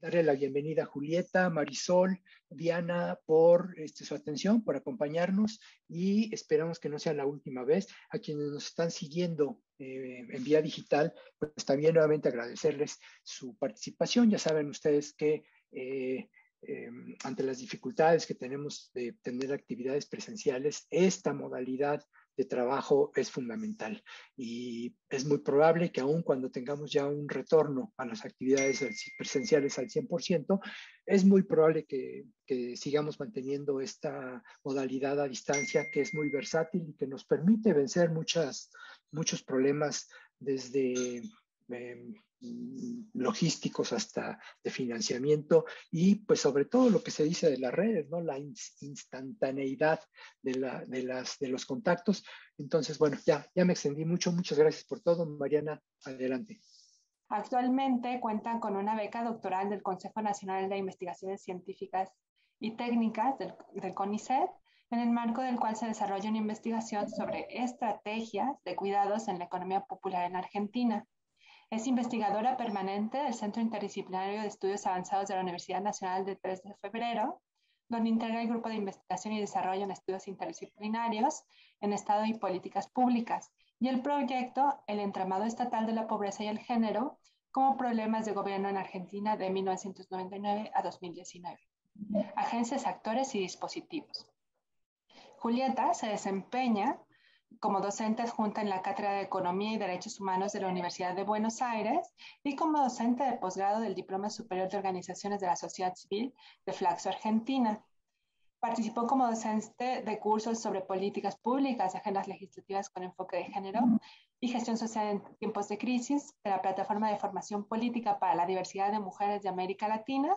darle la bienvenida a Julieta, Marisol, Diana, por su atención, por acompañarnos y esperamos que no sea la última vez. A quienes nos están siguiendo en vía digital, pues también nuevamente agradecerles su participación. Ya saben ustedes que ante las dificultades que tenemos de tener actividades presenciales, esta modalidad de trabajo es fundamental y es muy probable que aun cuando tengamos ya un retorno a las actividades presenciales al 100%, es muy probable que sigamos manteniendo esta modalidad a distancia que es muy versátil y que nos permite vencer muchos problemas desde logísticos hasta de financiamiento y pues sobre todo lo que se dice de las redes, ¿no? La instantaneidad de los contactos. Entonces, bueno, ya me extendí mucho. Muchas gracias por todo. Mariana, adelante. Actualmente cuentan con una beca doctoral del Consejo Nacional de Investigaciones Científicas y Técnicas del CONICET, en el marco del cual se desarrolla una investigación sobre estrategias de cuidados en la economía popular en Argentina. Es investigadora permanente del Centro Interdisciplinario de Estudios Avanzados de la Universidad Nacional de 3 de Febrero, donde integra el Grupo de Investigación y Desarrollo en Estudios Interdisciplinarios en Estado y Políticas Públicas, y el proyecto El entramado estatal de la pobreza y el género como problemas de gobierno en Argentina de 1999 a 2019. Agencias, actores y dispositivos. Julieta se desempeña como docente adjunta en la Cátedra de Economía y Derechos Humanos de la Universidad de Buenos Aires y como docente de posgrado del Diploma Superior de Organizaciones de la Sociedad Civil de Flaxo, Argentina. Participó como docente de cursos sobre políticas públicas, agendas legislativas con enfoque de género y gestión social en tiempos de crisis de la Plataforma de Formación Política para la Diversidad de Mujeres de América Latina,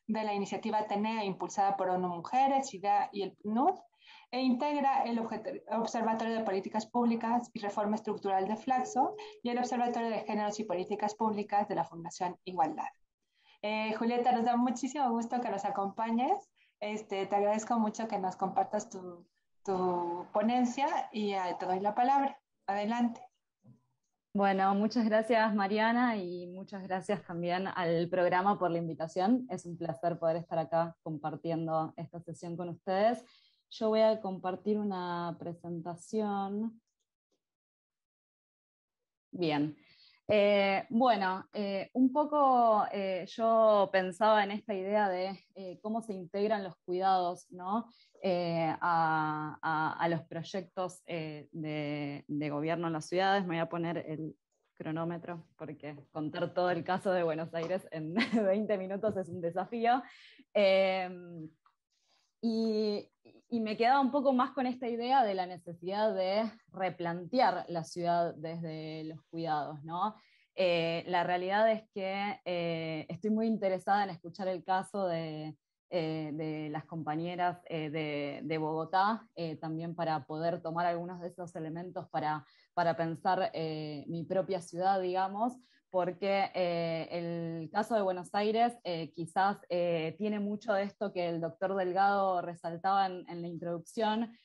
de la iniciativa Atenea impulsada por ONU Mujeres, IDEA y el PNUD, e integra el Observatorio de Políticas Públicas y Reforma Estructural de Flaxo y el Observatorio de Géneros y Políticas Públicas de la Fundación Igualdad. Julieta, nos da muchísimo gusto que nos acompañes. Te agradezco mucho que nos compartas tu ponencia y te doy la palabra. Adelante. Bueno, muchas gracias Mariana y muchas gracias también al programa por la invitación. Es un placer poder estar acá compartiendo esta sesión con ustedes. Yo voy a compartir una presentación. Bien. Un poco yo pensaba en esta idea de cómo se integran los cuidados, ¿no? A los proyectos de gobierno en las ciudades. Me voy a poner el cronómetro porque contar todo el caso de Buenos Aires en 20 minutos es un desafío. Y me quedaba un poco más con esta idea de la necesidad de replantear la ciudad desde los cuidados, ¿no? La realidad es que estoy muy interesada en escuchar el caso de las compañeras de Bogotá, también para poder tomar algunos de esos elementos para pensar mi propia ciudad, digamos, porque el caso de Buenos Aires quizás tiene mucho de esto que el doctor Delgado resaltaba en la introducción,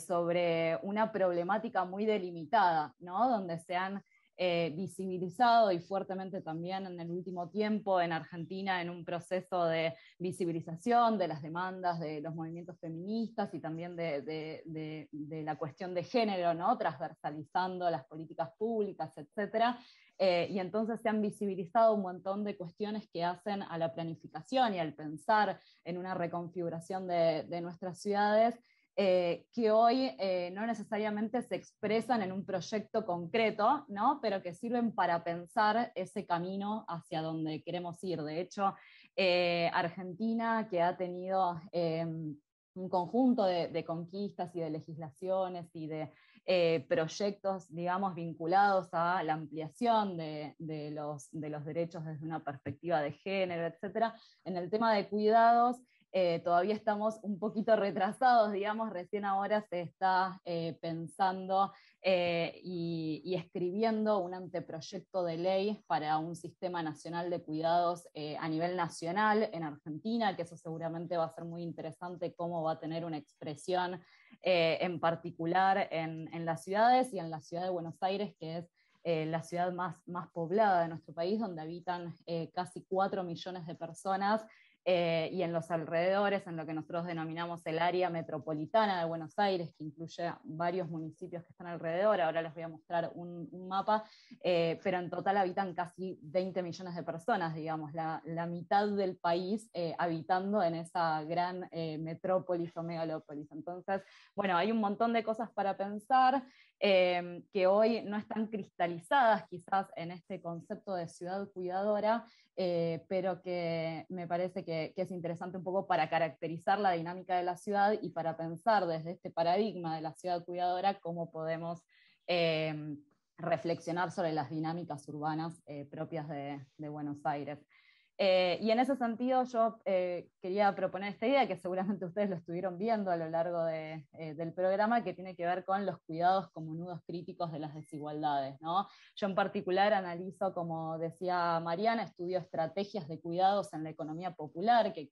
sobre una problemática muy delimitada, ¿no? Donde se han visibilizado y fuertemente también en el último tiempo en Argentina en un proceso de visibilización de las demandas de los movimientos feministas y también de la cuestión de género, ¿no? Transversalizando las políticas públicas, etcétera. Y entonces se han visibilizado un montón de cuestiones que hacen a la planificación y al pensar en una reconfiguración de nuestras ciudades, que hoy no necesariamente se expresan en un proyecto concreto, ¿no? Pero que sirven para pensar ese camino hacia donde queremos ir. De hecho, Argentina, que ha tenido un conjunto de conquistas y de legislaciones y de proyectos, digamos, vinculados a la ampliación de los derechos desde una perspectiva de género, etcétera. En el tema de cuidados, todavía estamos un poquito retrasados, digamos, recién ahora se está pensando y escribiendo un anteproyecto de ley para un sistema nacional de cuidados a nivel nacional en Argentina, que eso seguramente va a ser muy interesante, cómo va a tener una expresión en particular en las ciudades y en la ciudad de Buenos Aires, que es la ciudad más poblada de nuestro país, donde habitan casi 4 millones de personas, y en los alrededores, en lo que nosotros denominamos el área metropolitana de Buenos Aires, que incluye varios municipios que están alrededor. Ahora les voy a mostrar un mapa, pero en total habitan casi 20 millones de personas, digamos, la mitad del país habitando en esa gran metrópolis o megalópolis. Entonces, bueno, hay un montón de cosas para pensar, que hoy no están cristalizadas quizás en este concepto de ciudad cuidadora, pero que me parece que es interesante un poco para caracterizar la dinámica de la ciudad y para pensar desde este paradigma de la ciudad cuidadora cómo podemos reflexionar sobre las dinámicas urbanas propias de Buenos Aires. Y en ese sentido yo quería proponer esta idea, que seguramente ustedes lo estuvieron viendo a lo largo del programa, que tiene que ver con los cuidados como nudos críticos de las desigualdades, ¿no? Yo en particular analizo, como decía Mariana, estudio estrategias de cuidados en la economía popular, que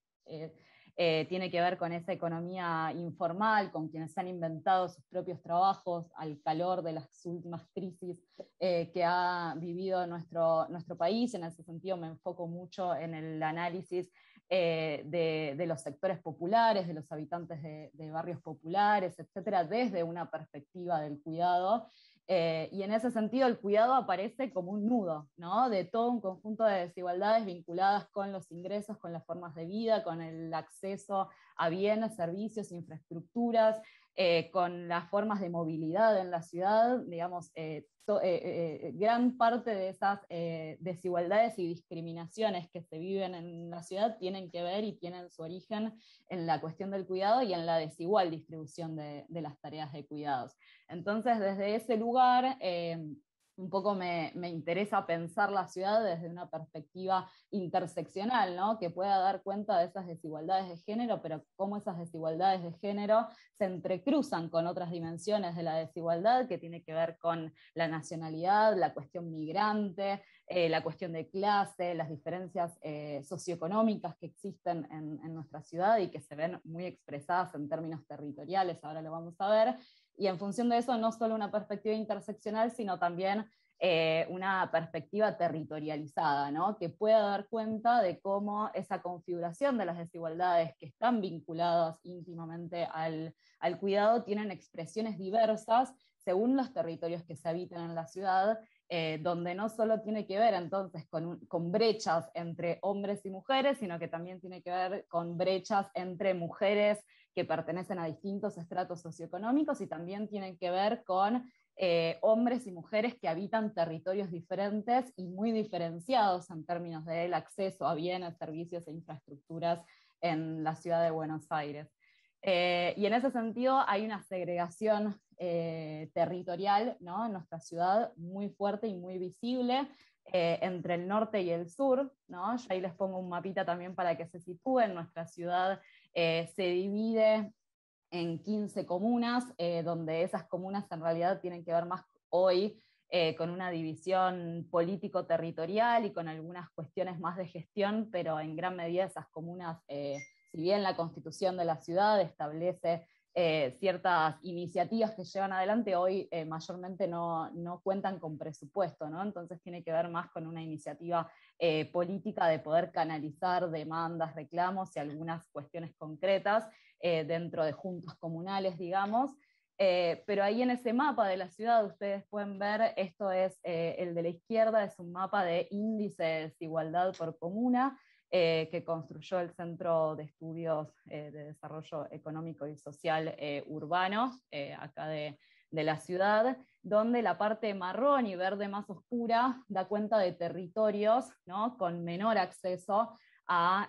tiene que ver con esa economía informal, con quienes han inventado sus propios trabajos al calor de las últimas crisis que ha vivido nuestro país. En ese sentido me enfoco mucho en el análisis de los sectores populares, de los habitantes de barrios populares, etcétera, desde una perspectiva del cuidado. Y en ese sentido el cuidado aparece como un nudo, ¿no?, de todo un conjunto de desigualdades vinculadas con los ingresos, con las formas de vida, con el acceso a bienes, servicios, infraestructuras, con las formas de movilidad en la ciudad. Digamos, gran parte de esas desigualdades y discriminaciones que se viven en la ciudad tienen que ver y tienen su origen en la cuestión del cuidado y en la desigual distribución de las tareas de cuidados. Entonces, desde ese lugar, un poco me interesa pensar la ciudad desde una perspectiva interseccional, ¿no?, que pueda dar cuenta de esas desigualdades de género, pero cómo esas desigualdades de género se entrecruzan con otras dimensiones de la desigualdad, que tiene que ver con la nacionalidad, la cuestión migrante, la cuestión de clase, las diferencias socioeconómicas que existen en nuestra ciudad y que se ven muy expresadas en términos territoriales, ahora lo vamos a ver. Y en función de eso, no solo una perspectiva interseccional, sino también una perspectiva territorializada, ¿no?, que pueda dar cuenta de cómo esa configuración de las desigualdades que están vinculadas íntimamente al cuidado tienen expresiones diversas según los territorios que se habitan en la ciudad, donde no solo tiene que ver entonces con brechas entre hombres y mujeres, sino que también tiene que ver con brechas entre mujeres que pertenecen a distintos estratos socioeconómicos, y también tienen que ver con hombres y mujeres que habitan territorios diferentes y muy diferenciados en términos del acceso a bienes, servicios e infraestructuras en la ciudad de Buenos Aires. Y en ese sentido hay una segregación territorial, ¿no?, en nuestra ciudad muy fuerte y muy visible, entre el norte y el sur, ¿no? Yo ahí les pongo un mapita también para que se sitúen. Nuestra ciudad se divide en 15 comunas, donde esas comunas en realidad tienen que ver más hoy con una división político-territorial y con algunas cuestiones más de gestión, pero en gran medida esas comunas, si bien la constitución de la ciudad establece ciertas iniciativas que llevan adelante, hoy mayormente no cuentan con presupuesto, ¿no? Entonces tiene que ver más con una iniciativa política de poder canalizar demandas, reclamos y algunas cuestiones concretas dentro de juntas comunales, digamos. Pero ahí en ese mapa de la ciudad ustedes pueden ver, esto es el de la izquierda, es un mapa de índice de desigualdad por comuna, que construyó el Centro de Estudios de Desarrollo Económico y Social Urbano, acá de la ciudad, donde la parte marrón y verde más oscura da cuenta de territorios, ¿no?, con menor acceso a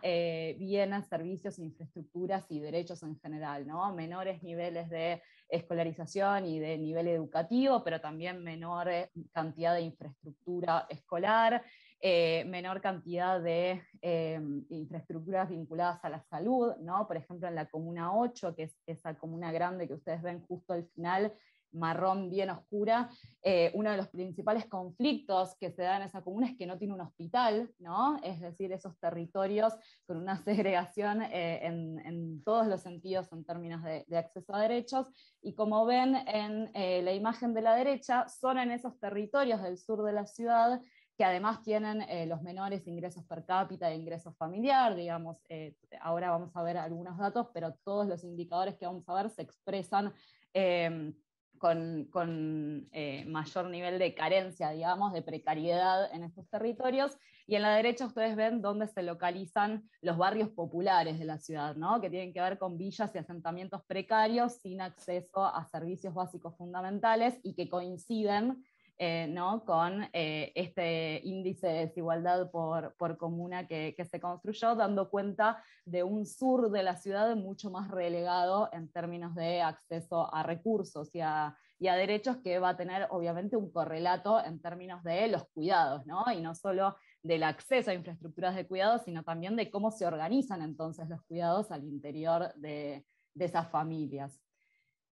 bienes, servicios, infraestructuras y derechos en general, ¿no? Menores niveles de escolarización y de nivel educativo, pero también menor cantidad de infraestructura escolar, menor cantidad de infraestructuras vinculadas a la salud, ¿no? Por ejemplo, en la Comuna 8, que es esa comuna grande que ustedes ven justo al final, marrón bien oscura, uno de los principales conflictos que se da en esa comuna es que no tiene un hospital, ¿no? Es decir, esos territorios con una segregación en todos los sentidos en términos de acceso a derechos, y como ven en la imagen de la derecha, son en esos territorios del sur de la ciudad que además tienen los menores ingresos per cápita e ingresos familiar, digamos, ahora vamos a ver algunos datos, pero todos los indicadores que vamos a ver se expresan con mayor nivel de carencia, digamos, de precariedad en estos territorios, y en la derecha ustedes ven dónde se localizan los barrios populares de la ciudad, ¿no? Que tienen que ver con villas y asentamientos precarios sin acceso a servicios básicos fundamentales y que coinciden ¿no? con este índice de desigualdad por comuna que se construyó, dando cuenta de un sur de la ciudad mucho más relegado en términos de acceso a recursos y a derechos, que va a tener obviamente un correlato en términos de los cuidados, ¿no? Y no solo del acceso a infraestructuras de cuidados, sino también de cómo se organizan entonces los cuidados al interior de esas familias.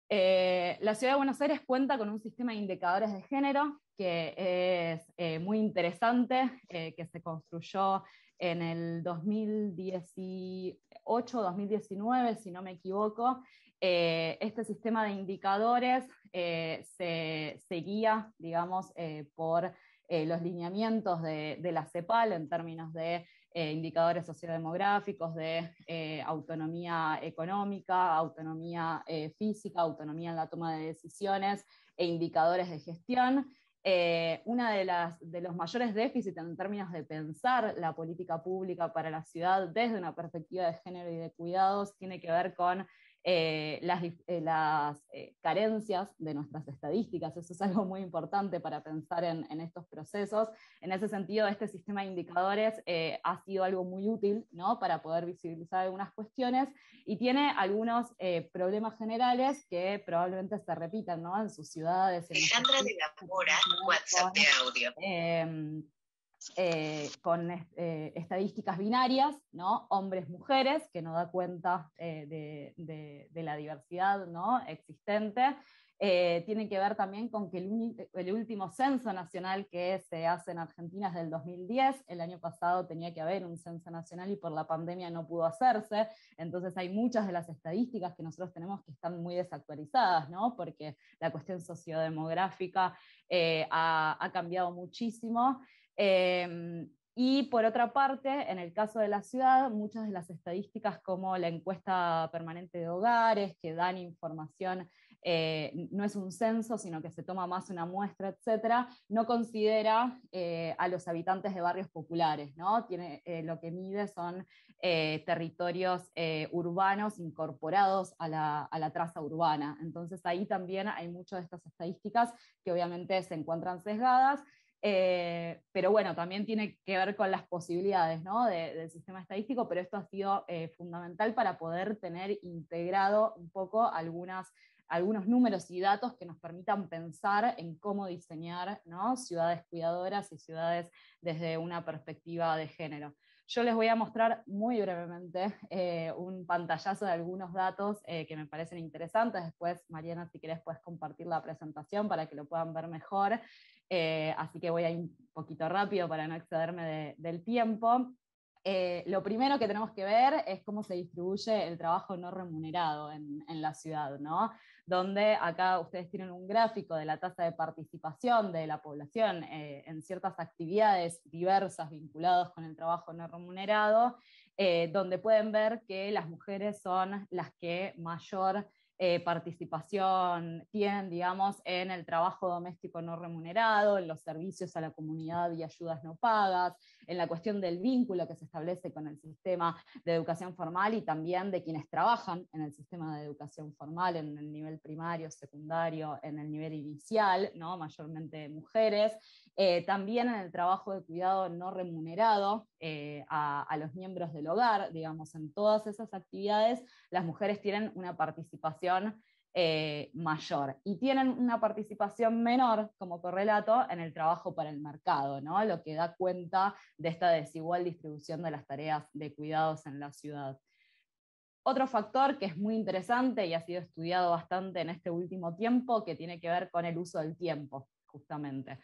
La Ciudad de Buenos Aires cuenta con un sistema de indicadores de género que es muy interesante, que se construyó en el 2018-2019, si no me equivoco. Este sistema de indicadores se guía, digamos, por los lineamientos de la CEPAL en términos de indicadores sociodemográficos, de autonomía económica, autonomía física, autonomía en la toma de decisiones e indicadores de gestión. Una de los mayores déficits en términos de pensar la política pública para la ciudad desde una perspectiva de género y de cuidados tiene que ver con las carencias de nuestras estadísticas. Eso es algo muy importante para pensar en estos procesos. En ese sentido, este sistema de indicadores ha sido algo muy útil, ¿no? Para poder visibilizar algunas cuestiones, y tiene algunos problemas generales que probablemente se repitan, ¿no? En sus ciudades. Alejandra de la Mora, WhatsApp de audio. Con estadísticas binarias, ¿no? Hombres-mujeres, que no da cuenta de la diversidad, ¿no? existente. Tiene que ver también con que el último censo nacional que se hace en Argentina es del 2010, el año pasado tenía que haber un censo nacional y por la pandemia no pudo hacerse, entonces hay muchas de las estadísticas que nosotros tenemos que están muy desactualizadas, ¿no? Porque la cuestión sociodemográfica ha cambiado muchísimo. Y por otra parte, en el caso de la ciudad, muchas de las estadísticas como la encuesta permanente de hogares, que dan información, no es un censo, sino que se toma más una muestra, etcétera, no considera a los habitantes de barrios populares, ¿no? Lo que mide son territorios urbanos incorporados a la traza urbana. Entonces ahí también hay muchas de estas estadísticas que obviamente se encuentran sesgadas. Pero bueno, también tiene que ver con las posibilidades, ¿no? del sistema estadístico, pero esto ha sido fundamental para poder tener integrado un poco algunos números y datos que nos permitan pensar en cómo diseñar, ¿no? ciudades cuidadoras y ciudades desde una perspectiva de género. Yo les voy a mostrar muy brevemente un pantallazo de algunos datos que me parecen interesantes. Después, Mariana, si querés, puedes compartir la presentación para que lo puedan ver mejor. Así que voy a ir un poquito rápido para no excederme del tiempo. Lo primero que tenemos que ver es cómo se distribuye el trabajo no remunerado en la ciudad, ¿no? Donde acá ustedes tienen un gráfico de la tasa de participación de la población en ciertas actividades diversas vinculadas con el trabajo no remunerado, donde pueden ver que las mujeres son las que mayor participación tienen, digamos, en el trabajo doméstico no remunerado, en los servicios a la comunidad y ayudas no pagas, en la cuestión del vínculo que se establece con el sistema de educación formal y también de quienes trabajan en el sistema de educación formal, en el nivel primario, secundario, en el nivel inicial, ¿no? mayormente mujeres, también en el trabajo de cuidado no remunerado a los miembros del hogar, digamos, en todas esas actividades las mujeres tienen una participación mayor y tienen una participación menor como correlato en el trabajo para el mercado, ¿no? Lo que da cuenta de esta desigual distribución de las tareas de cuidados en la ciudad. Otro factor que es muy interesante y ha sido estudiado bastante en este último tiempo, que tiene que ver con el uso del tiempo, justamente.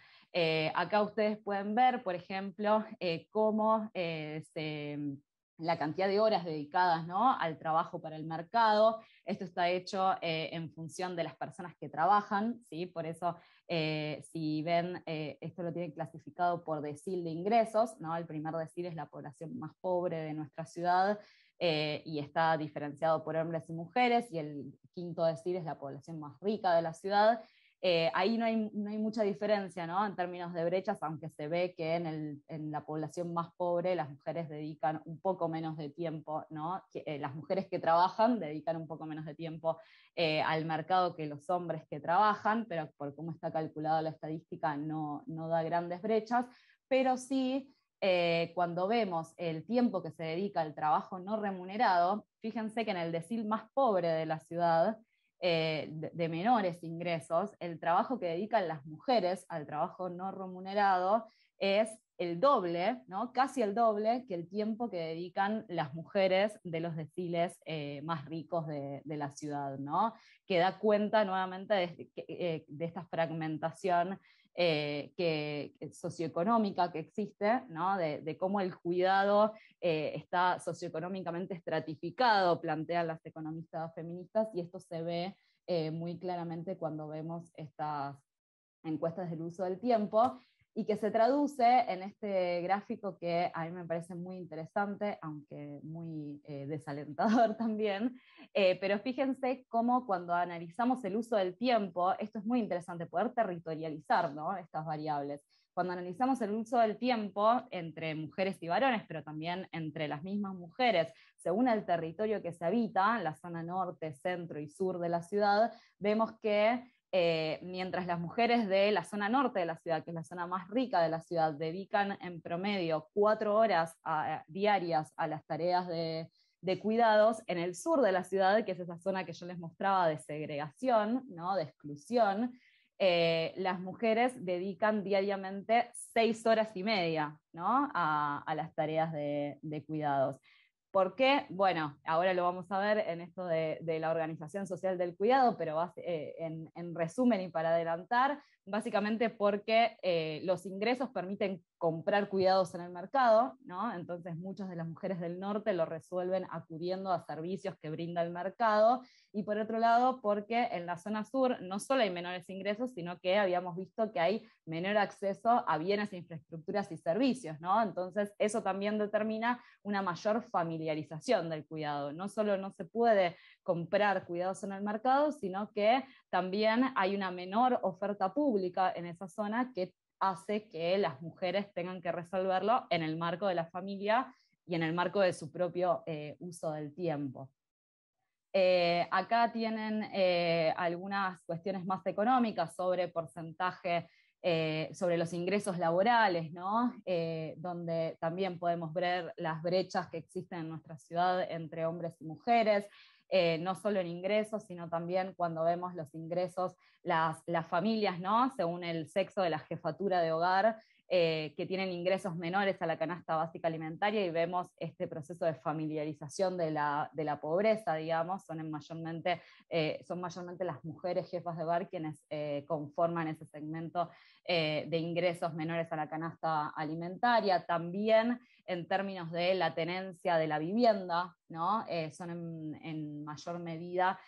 Acá ustedes pueden ver, por ejemplo, cómo la cantidad de horas dedicadas, ¿no?, al trabajo para el mercado. Esto está hecho en función de las personas que trabajan, ¿sí? Por eso, si ven, esto lo tienen clasificado por decil de ingresos, ¿no? El primer decil es la población más pobre de nuestra ciudad, y está diferenciado por hombres y mujeres, y el quinto decil es la población más rica de la ciudad. Ahí no hay mucha diferencia, ¿no?, en términos de brechas, aunque se ve que en la población más pobre las mujeres dedican un poco menos de tiempo, ¿no? Las mujeres que trabajan dedican un poco menos de tiempo al mercado que los hombres que trabajan, pero por cómo está calculada la estadística no da grandes brechas, pero sí, cuando vemos el tiempo que se dedica al trabajo no remunerado, fíjense que en el decil más pobre de la ciudad, de menores ingresos, el trabajo que dedican las mujeres al trabajo no remunerado es el doble, ¿no?, casi el doble que el tiempo que dedican las mujeres de los deciles más ricos de la ciudad, ¿no?, que da cuenta nuevamente de esta fragmentación socioeconómica que existe, ¿no?, de cómo el cuidado está socioeconómicamente estratificado, plantean las economistas feministas, y esto se ve muy claramente cuando vemos estas encuestas del uso del tiempo, y que se traduce en este gráfico que a mí me parece muy interesante, aunque muy desalentador también, pero fíjense cómo cuando analizamos el uso del tiempo, esto es muy interesante, poder territorializar, ¿no?, estas variables. Cuando analizamos el uso del tiempo entre mujeres y varones, pero también entre las mismas mujeres, según el territorio que se habita, la zona norte, centro y sur de la ciudad, vemos que mientras las mujeres de la zona norte de la ciudad, que es la zona más rica de la ciudad, dedican en promedio 4 horas diarias a las tareas de cuidados, en el sur de la ciudad, que es esa zona que yo les mostraba de segregación, ¿no?, de exclusión, las mujeres dedican diariamente 6 horas y media, ¿no?, a las tareas de cuidados. ¿Por qué? Bueno, ahora lo vamos a ver en esto de la organización social del cuidado, pero en resumen y para adelantar, básicamente porque los ingresos permiten comprar cuidados en el mercado, ¿no? Entonces muchas de las mujeres del norte lo resuelven acudiendo a servicios que brinda el mercado, y por otro lado porque en la zona sur no solo hay menores ingresos, sino que habíamos visto que hay menor acceso a bienes, infraestructuras y servicios, ¿no? Entonces eso también determina una mayor familiarización del cuidado. No solo no se puede comprar cuidados en el mercado, sino que también hay una menor oferta pública en esa zona que hace que las mujeres tengan que resolverlo en el marco de la familia y en el marco de su propio uso del tiempo. Acá tienen algunas cuestiones más económicas sobre porcentaje, sobre los ingresos laborales, ¿no? Donde también podemos ver las brechas que existen en nuestra ciudad entre hombres y mujeres, no solo en ingresos, sino también cuando vemos los ingresos, las familias, ¿no?, según el sexo de la jefatura de hogar, que tienen ingresos menores a la canasta básica alimentaria, y vemos este proceso de familiarización de la pobreza, digamos, son mayormente las mujeres jefas de hogar quienes conforman ese segmento de ingresos menores a la canasta alimentaria. También en términos de la tenencia de la vivienda, ¿no? Son en mayor medida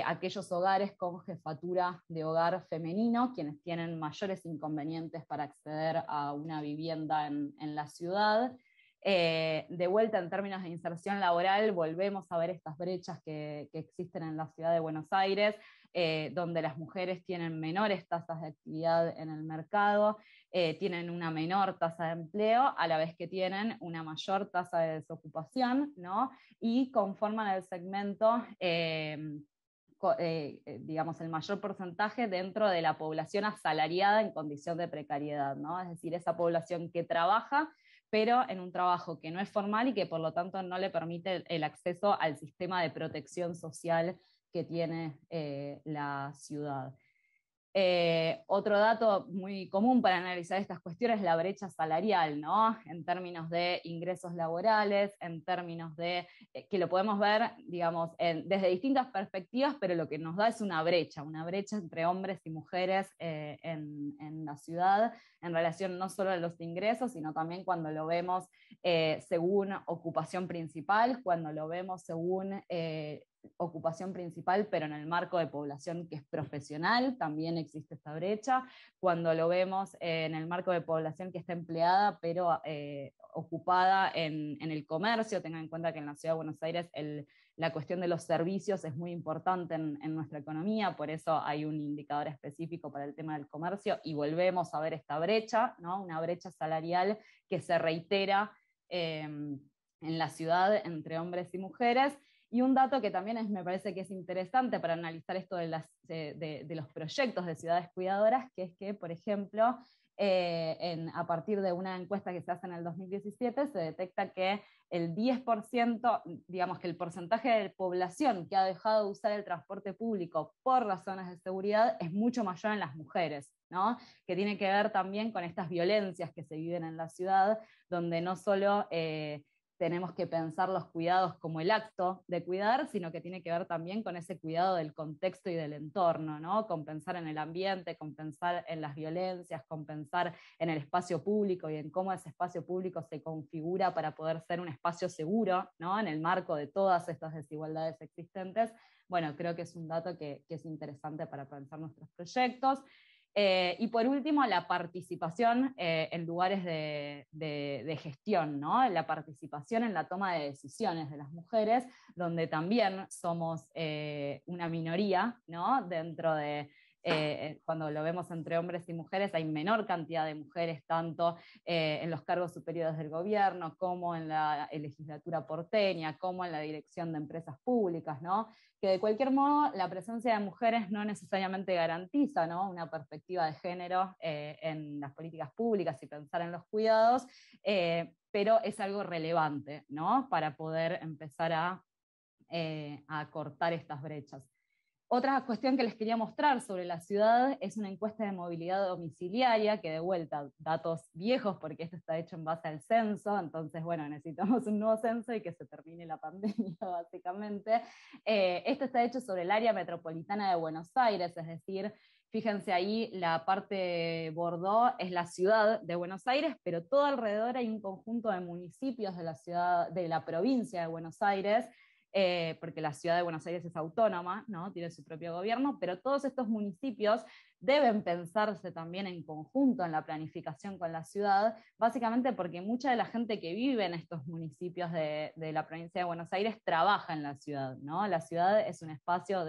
aquellos hogares con jefatura de hogar femenino, quienes tienen mayores inconvenientes para acceder a una vivienda en la ciudad. De vuelta, en términos de inserción laboral, volvemos a ver estas brechas que existen en la ciudad de Buenos Aires, donde las mujeres tienen menores tasas de actividad en el mercado, tienen una menor tasa de empleo, a la vez que tienen una mayor tasa de desocupación, ¿no? Y conforman el segmento, digamos, el mayor porcentaje dentro de la población asalariada en condición de precariedad, ¿no? Es decir, esa población que trabaja, pero en un trabajo que no es formal y que por lo tanto no le permite el acceso al sistema de protección social que tiene la ciudad. Otro dato muy común para analizar estas cuestiones es la brecha salarial, ¿no? En términos de ingresos laborales, en términos de, que lo podemos ver, digamos, desde distintas perspectivas, pero lo que nos da es una brecha entre hombres y mujeres en la ciudad, en relación no solo a los ingresos, sino también cuando lo vemos según ocupación principal, cuando lo vemos según ocupación principal, pero en el marco de población que es profesional, también existe esta brecha. Cuando lo vemos en el marco de población que está empleada, pero ocupada en el comercio, tengan en cuenta que en la Ciudad de Buenos Aires la cuestión de los servicios es muy importante en nuestra economía, por eso hay un indicador específico para el tema del comercio, y volvemos a ver esta brecha, ¿no? Una brecha salarial que se reitera en la ciudad entre hombres y mujeres. Y un dato que también me parece que es interesante para analizar esto de los proyectos de ciudades cuidadoras, que es que, por ejemplo, a partir de una encuesta que se hace en el 2017, se detecta que el 10%, digamos que el porcentaje de población que ha dejado de usar el transporte público por razones de seguridad es mucho mayor en las mujeres, ¿no? Que tiene que ver también con estas violencias que se viven en la ciudad, donde no solo tenemos que pensar los cuidados como el acto de cuidar, sino que tiene que ver también con ese cuidado del contexto y del entorno, ¿no? Con pensar en el ambiente, con pensar en las violencias, con pensar en el espacio público y en cómo ese espacio público se configura para poder ser un espacio seguro, ¿no? En el marco de todas estas desigualdades existentes. Bueno, creo que es un dato que es interesante para pensar nuestros proyectos. Y por último, la participación en lugares de gestión, ¿no? La participación en la toma de decisiones de las mujeres, donde también somos una minoría, ¿no? Dentro de, cuando lo vemos entre hombres y mujeres, hay menor cantidad de mujeres, tanto en los cargos superiores del gobierno, como en la legislatura porteña, como en la dirección de empresas públicas, ¿no? Que de cualquier modo la presencia de mujeres no necesariamente garantiza, ¿no? Una perspectiva de género en las políticas públicas y pensar en los cuidados, pero es algo relevante, ¿no? Para poder empezar a cortar estas brechas. Otra cuestión que les quería mostrar sobre la ciudad es una encuesta de movilidad domiciliaria, que de vuelta, datos viejos, porque esto está hecho en base al censo, entonces, bueno, necesitamos un nuevo censo y que se termine la pandemia, básicamente. Esto está hecho sobre el área metropolitana de Buenos Aires, es decir, fíjense ahí, la parte Bordeaux es la ciudad de Buenos Aires, pero todo alrededor hay un conjunto de municipios de la ciudad, de la provincia de Buenos Aires, porque la ciudad de Buenos Aires es autónoma, ¿no? Tiene su propio gobierno, pero todos estos municipios deben pensarse también en conjunto en la planificación con la ciudad, básicamente porque mucha de la gente que vive en estos municipios de la provincia de Buenos Aires trabaja en la ciudad, ¿no? La ciudad es un espacio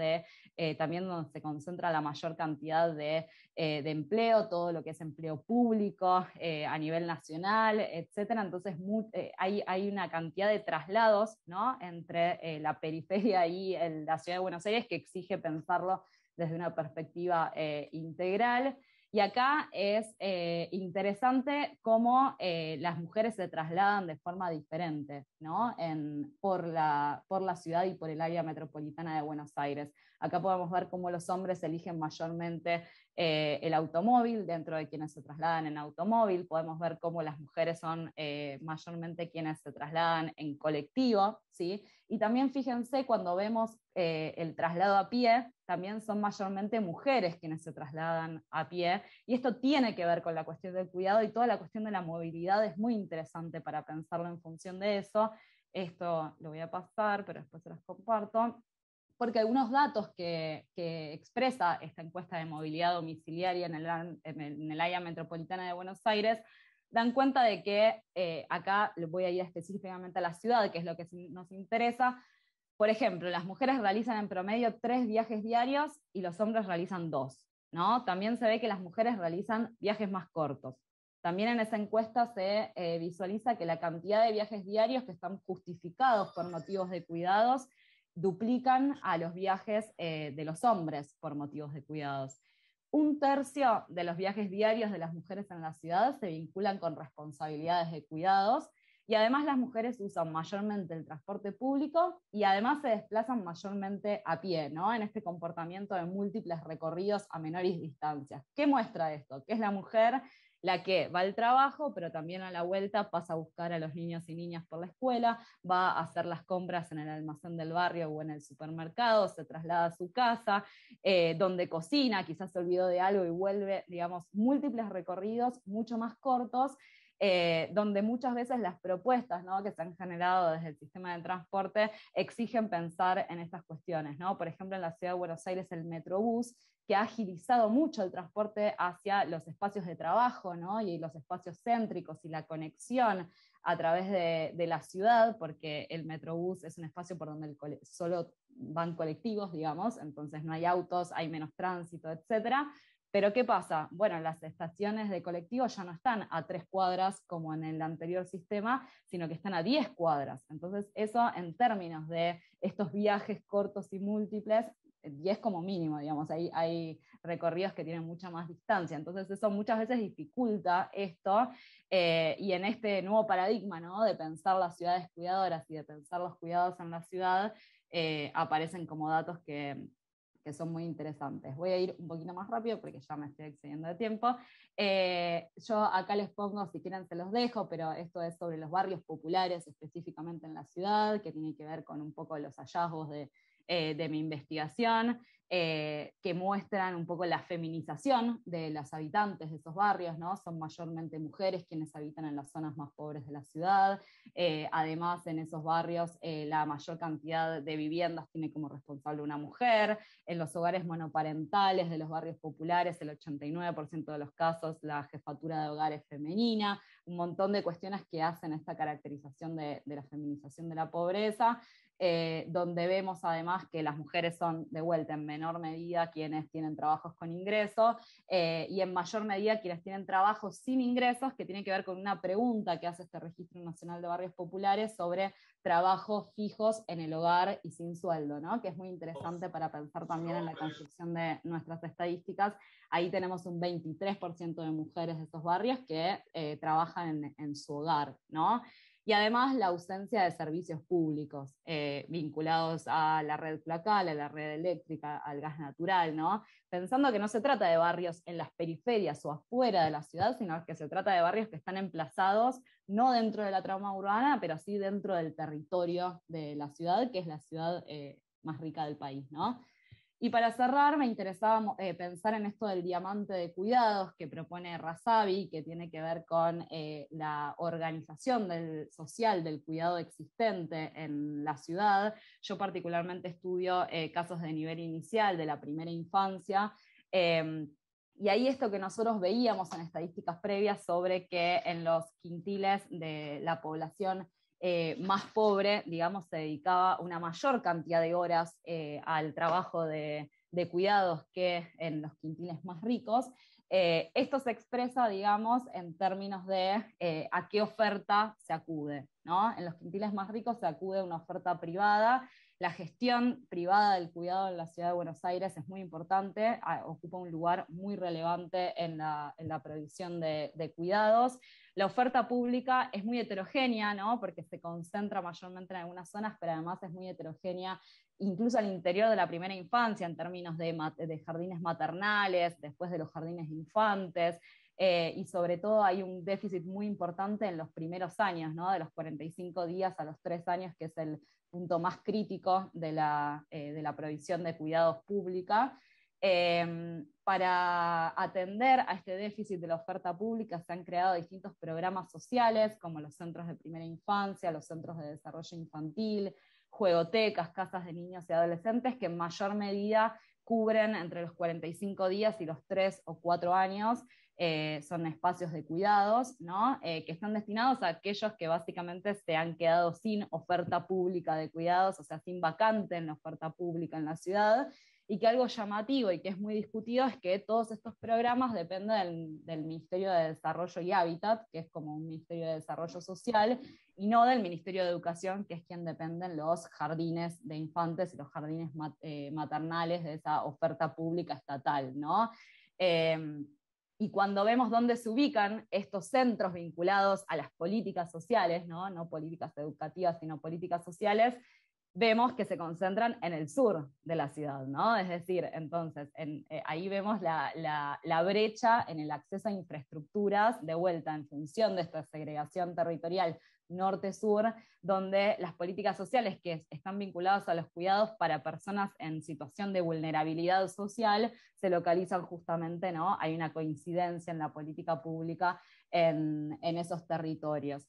también donde se concentra la mayor cantidad de empleo, todo lo que es empleo público a nivel nacional, etcétera. Entonces hay una cantidad de traslados, ¿no? Entre la periferia y la ciudad de Buenos Aires que exige pensarlo desde una perspectiva integral. Y acá es interesante cómo las mujeres se trasladan de forma diferente, ¿no? por la ciudad y por el área metropolitana de Buenos Aires. Acá podemos ver cómo los hombres eligen mayormente el automóvil, dentro de quienes se trasladan en automóvil. Podemos ver cómo las mujeres son mayormente quienes se trasladan en colectivo, ¿sí? Y también fíjense, cuando vemos el traslado a pie, también son mayormente mujeres quienes se trasladan a pie, y esto tiene que ver con la cuestión del cuidado, y toda la cuestión de la movilidad es muy interesante para pensarlo en función de eso. Esto lo voy a pasar, pero después se los comparto, porque algunos datos que expresa esta encuesta de movilidad domiciliaria en el área metropolitana de Buenos Aires dan cuenta de que acá voy a ir específicamente a la ciudad, que es lo que nos interesa. Por ejemplo, las mujeres realizan en promedio 3 viajes diarios y los hombres realizan 2, ¿no? También se ve que las mujeres realizan viajes más cortos. También en esa encuesta se visualiza que la cantidad de viajes diarios que están justificados por motivos de cuidados duplican a los viajes de los hombres por motivos de cuidados. 1/3 de los viajes diarios de las mujeres en la ciudad se vinculan con responsabilidades de cuidados, Y además las mujeres usan mayormente el transporte público y además se desplazan mayormente a pie, ¿no? En este comportamiento de múltiples recorridos a menores distancias. ¿Qué muestra esto? Que es la mujer la que va al trabajo, pero también a la vuelta pasa a buscar a los niños y niñas por la escuela, va a hacer las compras en el almacén del barrio o en el supermercado, se traslada a su casa, donde cocina, quizás se olvidó de algo y vuelve, digamos, múltiples recorridos mucho más cortos, donde muchas veces las propuestas, ¿no?, que se han generado desde el sistema de transporte exigen pensar en estas cuestiones, ¿no? Por ejemplo, en la ciudad de Buenos Aires el Metrobús, que ha agilizado mucho el transporte hacia los espacios de trabajo, ¿no?, y los espacios céntricos y la conexión a través de la ciudad, porque el Metrobús es un espacio por donde solo van colectivos, digamos, entonces no hay autos, hay menos tránsito, etcétera. Pero ¿qué pasa? Bueno, las estaciones de colectivos ya no están a 3 cuadras como en el anterior sistema, sino que están a 10 cuadras. Entonces eso en términos de estos viajes cortos y múltiples, 10 como mínimo, digamos, hay recorridos que tienen mucha más distancia, entonces eso muchas veces dificulta esto, y en este nuevo paradigma, ¿no?, de pensar las ciudades cuidadoras y de pensar los cuidados en la ciudad, aparecen como datos que son muy interesantes. Voy a ir un poquito más rápido porque ya me estoy excediendo de tiempo. Yo acá les pongo, si quieren se los dejo, pero esto es sobre los barrios populares específicamente en la ciudad, que tiene que ver con un poco los hallazgos de mi investigación, que muestran un poco la feminización de los habitantes de esos barrios, ¿no? Son mayormente mujeres quienes habitan en las zonas más pobres de la ciudad. Además, en esos barrios la mayor cantidad de viviendas tiene como responsable una mujer. En los hogares monoparentales de los barrios populares, el 89% de los casos, la jefatura de hogar es femenina. Un montón de cuestiones que hacen esta caracterización de la feminización de la pobreza. Donde vemos además que las mujeres son de vuelta en menor medida quienes tienen trabajos con ingresos, y en mayor medida quienes tienen trabajos sin ingresos, que tiene que ver con una pregunta que hace este Registro Nacional de Barrios Populares sobre trabajos fijos en el hogar y sin sueldo, ¿no?, que es muy interesante para pensar también en la construcción de nuestras estadísticas. Ahí tenemos un 23% de mujeres de esos barrios que trabajan en su hogar, ¿no? Y además la ausencia de servicios públicos vinculados a la red placal, a la red eléctrica, al gas natural, ¿no? Pensando que no se trata de barrios en las periferias o afuera de la ciudad, sino que se trata de barrios que están emplazados no dentro de la trama urbana, pero sí dentro del territorio de la ciudad, que es la ciudad más rica del país, ¿no? Y para cerrar, me interesaba pensar en esto del diamante de cuidados que propone Razavi, que tiene que ver con la organización social del cuidado existente en la ciudad. Yo particularmente estudio casos de nivel inicial, de la primera infancia, y ahí esto que nosotros veíamos en estadísticas previas sobre que en los quintiles de la población más pobre, digamos, se dedicaba una mayor cantidad de horas al trabajo de cuidados que en los quintiles más ricos. Esto se expresa, digamos, en términos de a qué oferta se acude, ¿no? En los quintiles más ricos se acude a una oferta privada. La gestión privada del cuidado en la ciudad de Buenos Aires es muy importante, ocupa un lugar muy relevante en la provisión de cuidados. La oferta pública es muy heterogénea, ¿no?, porque se concentra mayormente en algunas zonas, pero además es muy heterogénea incluso al interior de la primera infancia, en términos de jardines maternales, después de los jardines de infantes, y sobre todo hay un déficit muy importante en los primeros años, ¿no?, de los 45 días a los 3 años, que es el punto más crítico de la provisión de cuidados pública. Para atender a este déficit de la oferta pública se han creado distintos programas sociales, como los centros de primera infancia, los centros de desarrollo infantil, juegotecas, casas de niños y adolescentes, que en mayor medida cubren entre los 45 días y los 3 o 4 años. Son espacios de cuidados, ¿no?, que están destinados a aquellos que básicamente se han quedado sin oferta pública de cuidados, o sea, sin vacante en la oferta pública en la ciudad, y que algo llamativo y que es muy discutido es que todos estos programas dependen del Ministerio de Desarrollo y Hábitat, que es como un Ministerio de Desarrollo Social, y no del Ministerio de Educación, que es quien dependen los jardines de infantes y los jardines maternales de esa oferta pública estatal, ¿no? Y cuando vemos dónde se ubican estos centros vinculados a las políticas sociales, no políticas educativas, sino políticas sociales, vemos que se concentran en el sur de la ciudad, ¿no? Es decir, entonces, ahí vemos la brecha en el acceso a infraestructuras, de vuelta en función de esta segregación territorial norte-sur, donde las políticas sociales que están vinculadas a los cuidados para personas en situación de vulnerabilidad social se localizan justamente, ¿no? Hay una coincidencia en la política pública en esos territorios.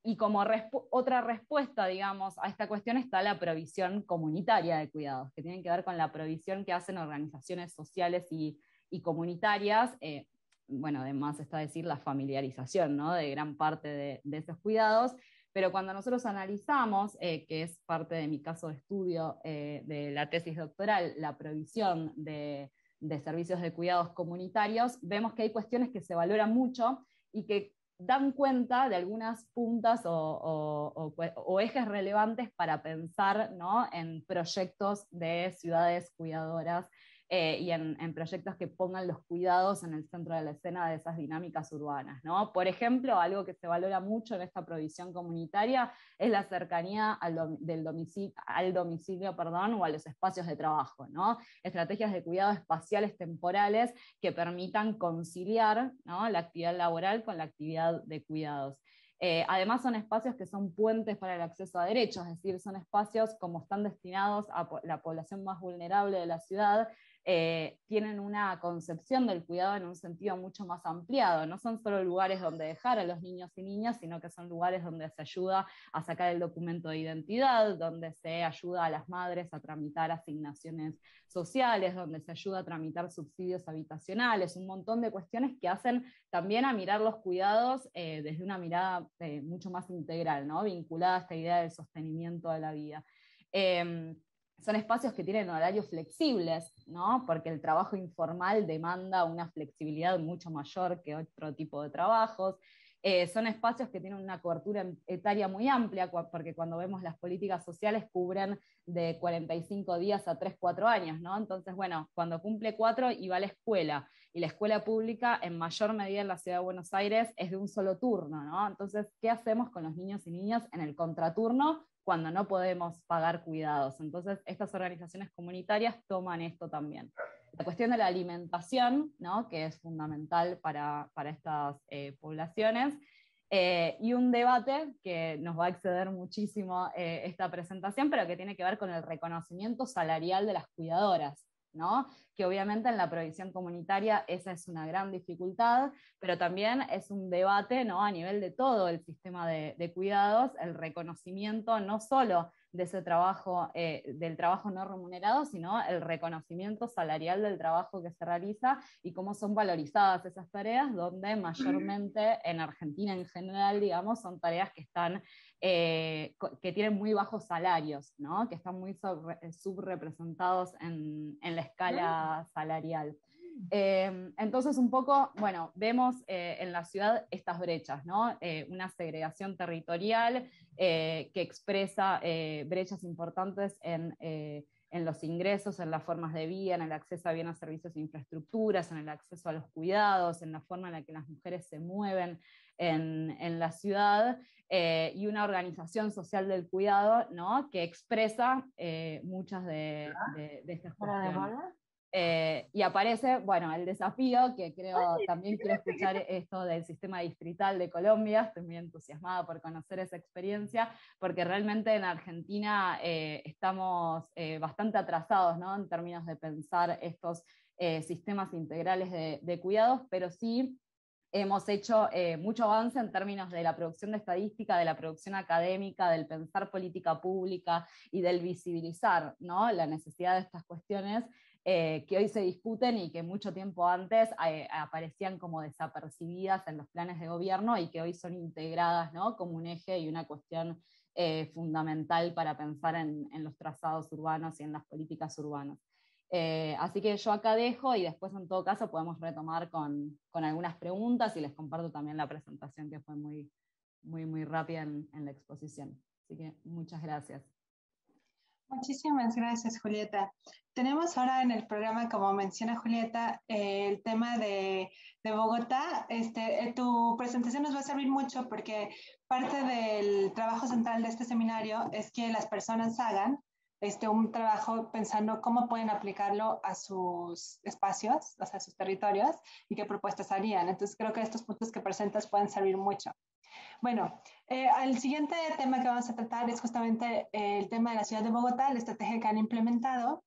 Y como otra respuesta, digamos, a esta cuestión está la provisión comunitaria de cuidados, que tienen que ver con la provisión que hacen organizaciones sociales y comunitarias. Bueno, además está decir la familiarización, ¿no? De gran parte de esos cuidados, pero cuando nosotros analizamos, que es parte de mi caso de estudio de la tesis doctoral, la provisión de servicios de cuidados comunitarios, vemos que hay cuestiones que se valoran mucho y que dan cuenta de algunas puntas o ejes relevantes para pensar, ¿no? En proyectos de ciudades cuidadoras y en proyectos que pongan los cuidados en el centro de la escena de esas dinámicas urbanas, ¿no? Por ejemplo, algo que se valora mucho en esta provisión comunitaria es la cercanía al domicilio, o a los espacios de trabajo, ¿no? Estrategias de cuidado espaciales temporales que permitan conciliar, ¿no? La actividad laboral con la actividad de cuidados. Además son espacios que son puentes para el acceso a derechos, es decir, son espacios como están destinados a la población más vulnerable de la ciudad, tienen una concepción del cuidado en un sentido mucho más ampliado. No son solo lugares donde dejar a los niños y niñas, sino que son lugares donde se ayuda a sacar el documento de identidad, donde se ayuda a las madres a tramitar asignaciones sociales, donde se ayuda a tramitar subsidios habitacionales, un montón de cuestiones que hacen también a mirar los cuidados desde una mirada mucho más integral, ¿no? Vinculada a esta idea del sostenimiento de la vida. Son espacios que tienen horarios flexibles, ¿no? Porque el trabajo informal demanda una flexibilidad mucho mayor que otro tipo de trabajos. Son espacios que tienen una cobertura etaria muy amplia, porque cuando vemos las políticas sociales cubren de 45 días a 3, 4 años, ¿no? Entonces, bueno, cuando cumple 4 y va a la escuela, y la escuela pública en mayor medida en la ciudad de Buenos Aires es de un solo turno, ¿no? Entonces, ¿qué hacemos con los niños y niñas en el contraturno cuando no podemos pagar cuidados? Entonces, estas organizaciones comunitarias toman esto también. La cuestión de la alimentación, ¿no? Que es fundamental para estas poblaciones, y un debate que nos va a exceder muchísimo esta presentación, pero que tiene que ver con el reconocimiento salarial de las cuidadoras, ¿no? Que obviamente en la provisión comunitaria esa es una gran dificultad, pero también es un debate, ¿no? A nivel de todo el sistema de cuidados, el reconocimiento no solo de ese trabajo, del trabajo no remunerado, sino el reconocimiento salarial del trabajo que se realiza y cómo son valorizadas esas tareas, donde mayormente en Argentina en general, digamos, son tareas que están que tienen muy bajos salarios, ¿no? Que están muy subrepresentados en la escala salarial. Entonces, un poco, bueno, vemos en la ciudad estas brechas, ¿no? Una segregación territorial que expresa brechas importantes en los ingresos, en las formas de vida, en el acceso a bienes, servicios e infraestructuras, en el acceso a los cuidados, en la forma en la que las mujeres se mueven en la ciudad, y una organización social del cuidado, ¿no? Que expresa muchas de estas cuestiones. Y aparece, bueno, el desafío, que creo, también quiero escuchar esto del sistema distrital de Colombia, estoy muy entusiasmada por conocer esa experiencia, porque realmente en Argentina estamos bastante atrasados, ¿no? En términos de pensar estos sistemas integrales de cuidados, pero sí hemos hecho mucho avance en términos de la producción de estadística, de la producción académica, del pensar política pública y del visibilizar, ¿no? La necesidad de estas cuestiones que hoy se discuten y que mucho tiempo antes aparecían como desapercibidas en los planes de gobierno y que hoy son integradas, ¿no? Como un eje y una cuestión fundamental para pensar en los trazados urbanos y en las políticas urbanas. Así que yo acá dejo y después en todo caso podemos retomar con algunas preguntas y les comparto también la presentación que fue muy rápida en la exposición. Así que muchas gracias. Muchísimas gracias, Julieta. Tenemos ahora en el programa, como menciona Julieta, el tema de Bogotá. Tu presentación nos va a servir mucho porque parte del trabajo central de este seminario es que las personas hagan un trabajo pensando cómo pueden aplicarlo a sus espacios, o sea, a sus territorios, y qué propuestas harían. Entonces, creo que estos puntos que presentas pueden servir mucho. Bueno, el siguiente tema que vamos a tratar es justamente el tema de la ciudad de Bogotá, la estrategia que han implementado.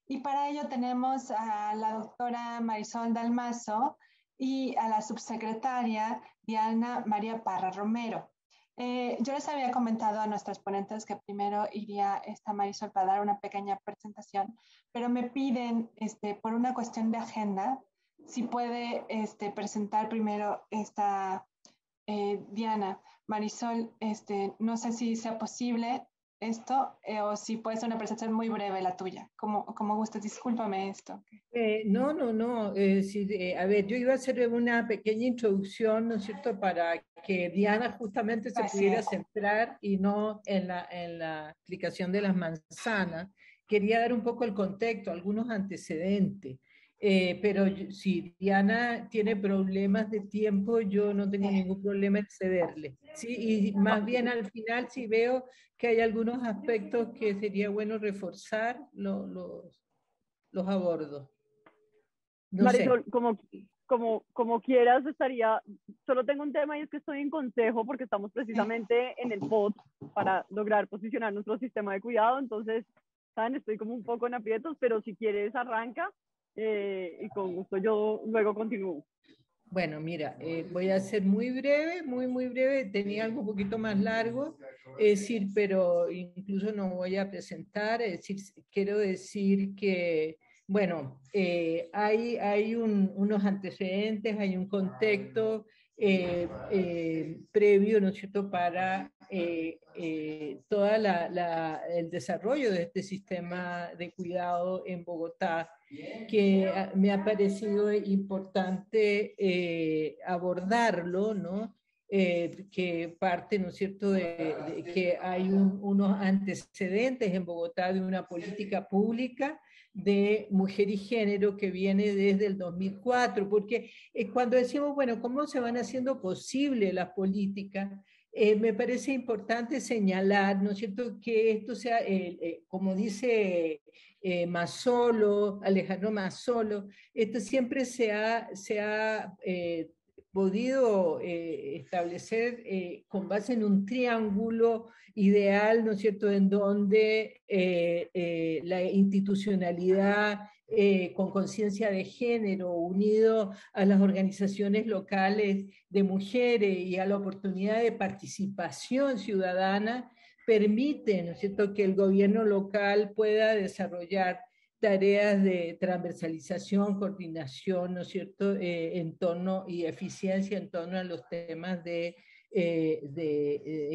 Y para ello tenemos a la doctora Marisol Dalmazo y a la subsecretaria Diana María Parra Romero. Yo les había comentado a nuestros ponentes que primero iría esta Marisol para dar una pequeña presentación, pero me piden, por una cuestión de agenda, si puede presentar primero esta Diana. Marisol, no sé si sea posible esto o si puede ser una presentación muy breve la tuya, como gustes, discúlpame esto. No. Sí, a ver, yo iba a hacer una pequeña introducción, ¿no es cierto?, para que Diana justamente se pudiera centrar y no en la explicación de las manzanas. Quería dar un poco el contexto, algunos antecedentes. Pero si Diana tiene problemas de tiempo, yo no tengo ningún problema en cederle. ¿Sí? Y más bien al final, si veo que hay algunos aspectos que sería bueno reforzar, los abordo. No Marisol, sé. como quieras, solo tengo un tema y es que estoy en consejo porque estamos precisamente en el POT para lograr posicionar nuestro sistema de cuidado, entonces, ¿saben? Estoy como un poco en aprietos, pero si quieres arranca y con gusto yo luego continúo. Bueno, mira, voy a ser muy breve, muy breve. Tenía algo un poquito más largo, es decir, pero incluso no voy a presentar. Es decir, quiero decir que, bueno, hay unos antecedentes, hay un contexto previo, ¿no es cierto?, para todo el desarrollo de este sistema de cuidado en Bogotá, que me ha parecido importante abordarlo, ¿no? Que parte, ¿no es cierto?, de que hay unos antecedentes en Bogotá de una política pública de mujer y género que viene desde el 2004, porque cuando decimos, bueno, ¿cómo se van haciendo posibles las políticas? Me parece importante señalar, ¿no es cierto?, que esto sea, como dice Alejandro Mazzolo, esto siempre se ha podido establecer con base en un triángulo ideal, ¿no es cierto?, en donde la institucionalidad con conciencia de género, unido a las organizaciones locales de mujeres y a la oportunidad de participación ciudadana, permite, ¿no es cierto?, que el gobierno local pueda desarrollar tareas de transversalización, coordinación, ¿no es cierto?, en torno y eficiencia en torno a los temas de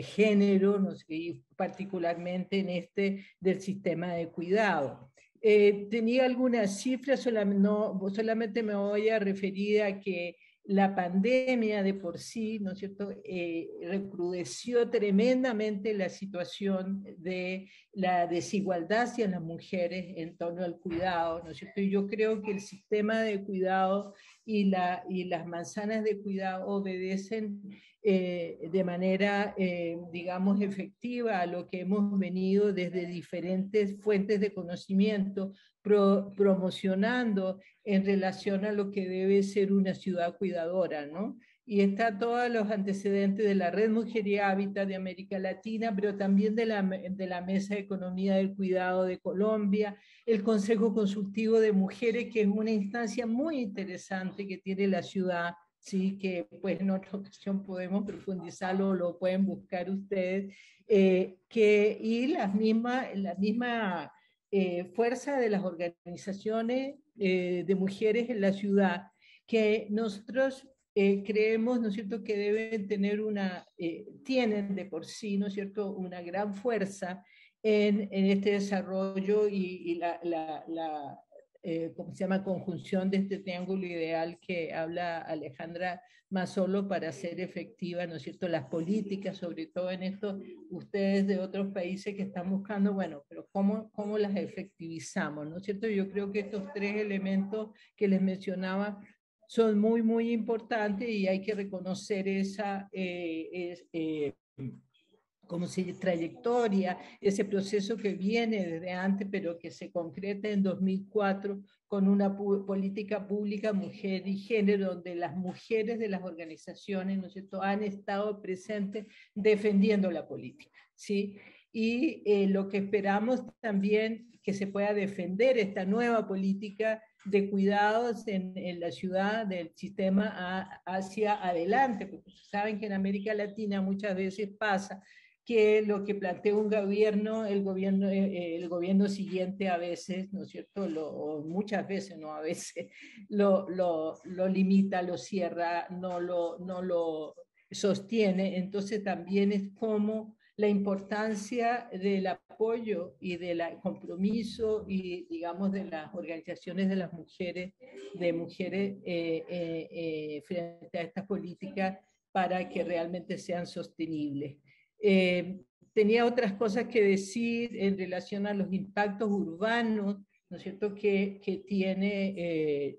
género, ¿no? Y particularmente en del sistema de cuidado. Tenía algunas cifras, solamente me voy a referir a que la pandemia de por sí, ¿no es cierto?, recrudeció tremendamente la situación de la desigualdad hacia las mujeres en torno al cuidado, ¿no es cierto? Y yo creo que el sistema de cuidado y las manzanas de cuidado obedecen de manera, digamos, efectiva a lo que hemos venido desde diferentes fuentes de conocimiento promocionando en relación a lo que debe ser una ciudad cuidadora, ¿no? Y está todos los antecedentes de la Red Mujer y Hábitat de América Latina, pero también de la Mesa de Economía del Cuidado de Colombia, el Consejo Consultivo de Mujeres, que es una instancia muy interesante que tiene la ciudad, sí, que pues en otra ocasión podemos profundizarlo, lo pueden buscar ustedes, y la misma fuerza de las organizaciones de mujeres en la ciudad, que nosotros creemos, ¿no es cierto?, que deben tener tienen de por sí, ¿no es cierto?, una gran fuerza en este desarrollo y ¿cómo se llama?, conjunción de este triángulo ideal que habla Alejandra Mazzollo para hacer efectiva, ¿no es cierto?, las políticas, sobre todo en esto, ustedes de otros países que están buscando, bueno, pero ¿cómo las efectivizamos?, ¿no es cierto? Yo creo que estos tres elementos que les mencionaba son muy, muy importantes y hay que reconocer esa como si trayectoria, ese proceso que viene desde antes, pero que se concreta en 2004 con una política pública mujer y género, donde las mujeres de las organizaciones, ¿no es cierto?, han estado presentes defendiendo la política, ¿sí? Y lo que esperamos también que se pueda defender esta nueva política de cuidados en la ciudad, del sistema hacia adelante, porque saben que en América Latina muchas veces pasa que lo que plantea un gobierno, el gobierno siguiente a veces, ¿no es cierto?, o muchas veces, no a veces, lo limita, lo cierra, no lo sostiene. Entonces también es como la importancia del apoyo y del compromiso y, digamos, de las organizaciones de las mujeres, frente a estas políticas para que realmente sean sostenibles. Tenía otras cosas que decir en relación a los impactos urbanos, ¿no es cierto?, que tiene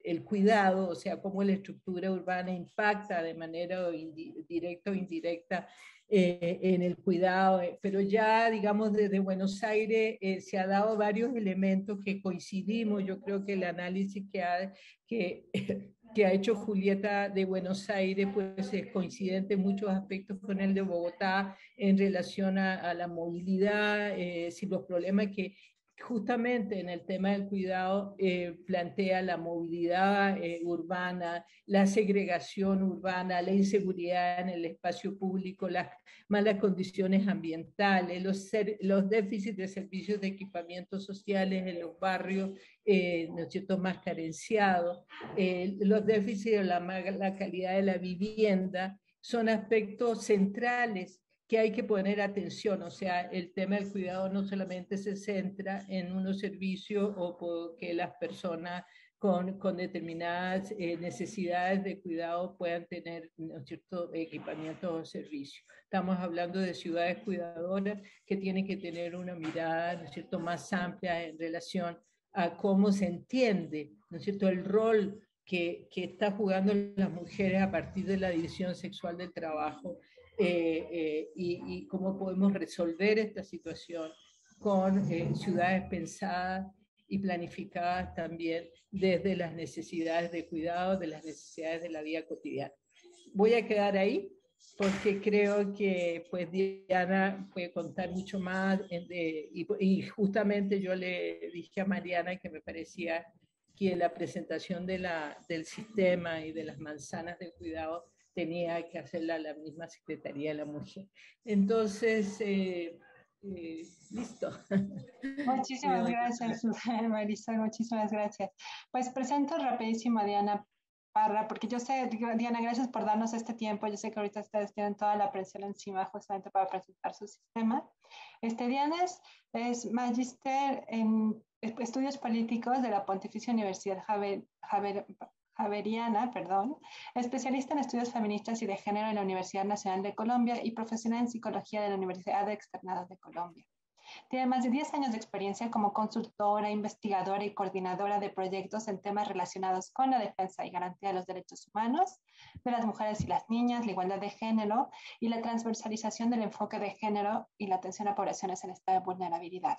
el cuidado, o sea, cómo la estructura urbana impacta de manera directa o indirecta en el cuidado, pero ya, digamos, desde Buenos Aires se ha dado varios elementos que coincidimos. Yo creo que el análisis que ha hecho Julieta de Buenos Aires, pues es coincidente en muchos aspectos con el de Bogotá en relación a la movilidad, si los problemas que justamente en el tema del cuidado plantea la movilidad urbana, la segregación urbana, la inseguridad en el espacio público, las malas condiciones ambientales, los déficits de servicios de equipamientos sociales en los barrios, ¿no es cierto?, más carenciados, los déficits de la calidad de la vivienda, son aspectos centrales que hay que poner atención. O sea, el tema del cuidado no solamente se centra en unos servicios o que las personas con determinadas necesidades de cuidado puedan tener, ¿no es cierto?, equipamiento o servicios. Estamos hablando de ciudades cuidadoras que tienen que tener una mirada, ¿no es cierto?, más amplia en relación a cómo se entiende, ¿no es cierto?, el rol que está jugando las mujeres a partir de la división sexual del trabajo, y cómo podemos resolver esta situación con ciudades pensadas y planificadas también desde las necesidades de cuidado, de las necesidades de la vida cotidiana. Voy a quedar ahí porque creo que pues Diana puede contar mucho más y justamente yo le dije a Mariana que me parecía que la presentación del sistema y de las manzanas del cuidado tenía que hacerla la misma Secretaría de la Mujer. Entonces, listo. Muchísimas gracias, Marisol, muchísimas gracias. Pues presento rapidísimo a Diana Parra, porque yo sé, Diana, gracias por darnos este tiempo. Yo sé que ahorita ustedes tienen toda la presión encima justamente para presentar su sistema. Diana es magíster en estudios políticos de la Pontificia Universidad Javeriana, especialista en estudios feministas y de género en la Universidad Nacional de Colombia y profesional en psicología de la Universidad de Externados de Colombia. Tiene más de 10 años de experiencia como consultora, investigadora y coordinadora de proyectos en temas relacionados con la defensa y garantía de los derechos humanos, de las mujeres y las niñas, la igualdad de género y la transversalización del enfoque de género y la atención a poblaciones en estado de vulnerabilidad,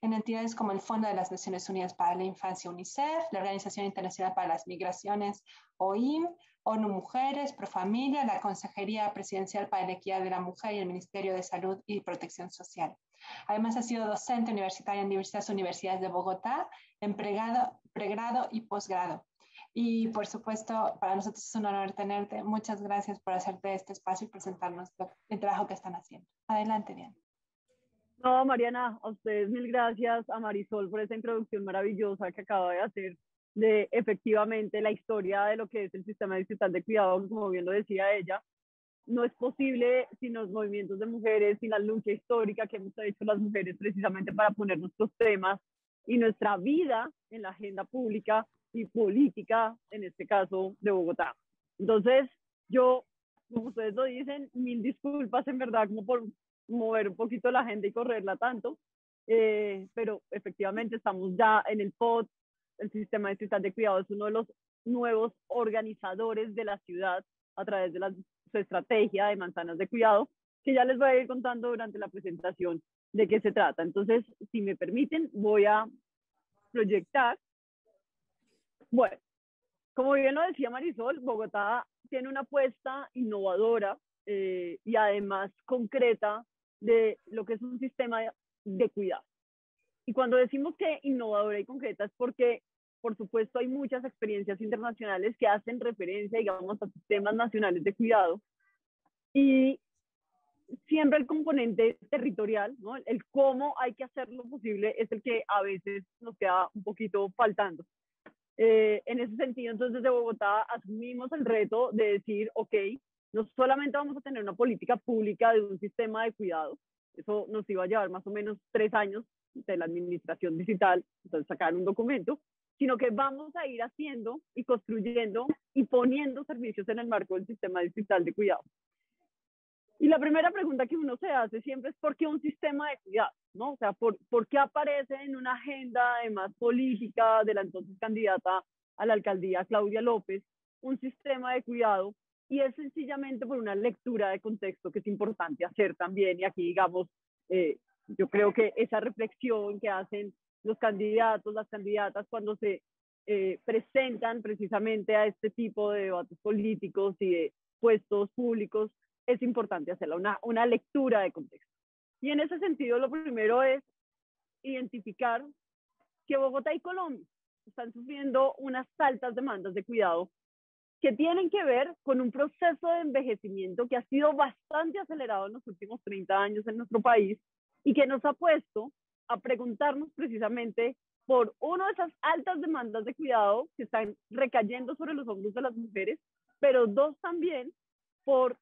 en entidades como el Fondo de las Naciones Unidas para la Infancia, UNICEF, la Organización Internacional para las Migraciones, OIM, ONU Mujeres, Profamilia, la Consejería Presidencial para la Equidad de la Mujer y el Ministerio de Salud y Protección Social. Además, ha sido docente universitaria en diversas universidades de Bogotá, en pregrado y posgrado. Y, por supuesto, para nosotros es un honor tenerte. Muchas gracias por hacerte este espacio y presentarnos el trabajo que están haciendo. Adelante, Diana. No, Mariana, a ustedes mil gracias, a Marisol por esa introducción maravillosa que acaba de hacer de efectivamente la historia de lo que es el sistema distrital de cuidado, como bien lo decía ella. No es posible sin los movimientos de mujeres, sin la lucha histórica que hemos hecho las mujeres precisamente para poner nuestros temas y nuestra vida en la agenda pública y política, en este caso de Bogotá. Entonces, yo, como ustedes lo dicen, mil disculpas en verdad como por mover un poquito la agenda y correrla tanto, pero efectivamente estamos ya en el POT, el Sistema Distrital de Cuidado es uno de los nuevos organizadores de la ciudad a través de su estrategia de manzanas de cuidado, que ya les voy a ir contando durante la presentación de qué se trata. Entonces, si me permiten, voy a proyectar. Bueno, como bien lo decía Marisol, Bogotá tiene una apuesta innovadora y además concreta de lo que es un sistema de cuidado. Y cuando decimos que innovadora y concreta es porque, por supuesto, hay muchas experiencias internacionales que hacen referencia, digamos, a sistemas nacionales de cuidado. Y siempre el componente territorial, ¿no? El cómo hay que hacer lo posible es el que a veces nos queda un poquito faltando. En ese sentido, entonces, desde Bogotá asumimos el reto de decir, ok, no solamente vamos a tener una política pública de un sistema de cuidado, eso nos iba a llevar más o menos 3 años de la administración digital, entonces sacar un documento, sino que vamos a ir haciendo y construyendo y poniendo servicios en el marco del sistema digital de cuidado. Y la primera pregunta que uno se hace siempre es ¿por qué un sistema de cuidado? ¿No? O sea, ¿por qué aparece en una agenda además política de la entonces candidata a la alcaldía Claudia López un sistema de cuidado? Y es sencillamente por una lectura de contexto que es importante hacer también. Y aquí, digamos, yo creo que esa reflexión que hacen los candidatos, las candidatas, cuando se presentan precisamente a este tipo de debates políticos y de puestos públicos, es importante hacerla, una lectura de contexto. Y en ese sentido, lo primero es identificar que Bogotá y Colombia están sufriendo unas altas demandas de cuidado que tienen que ver con un proceso de envejecimiento que ha sido bastante acelerado en los últimos 30 años en nuestro país y que nos ha puesto a preguntarnos precisamente por una de esas altas demandas de cuidado que están recayendo sobre los hombros de las mujeres, pero dos también por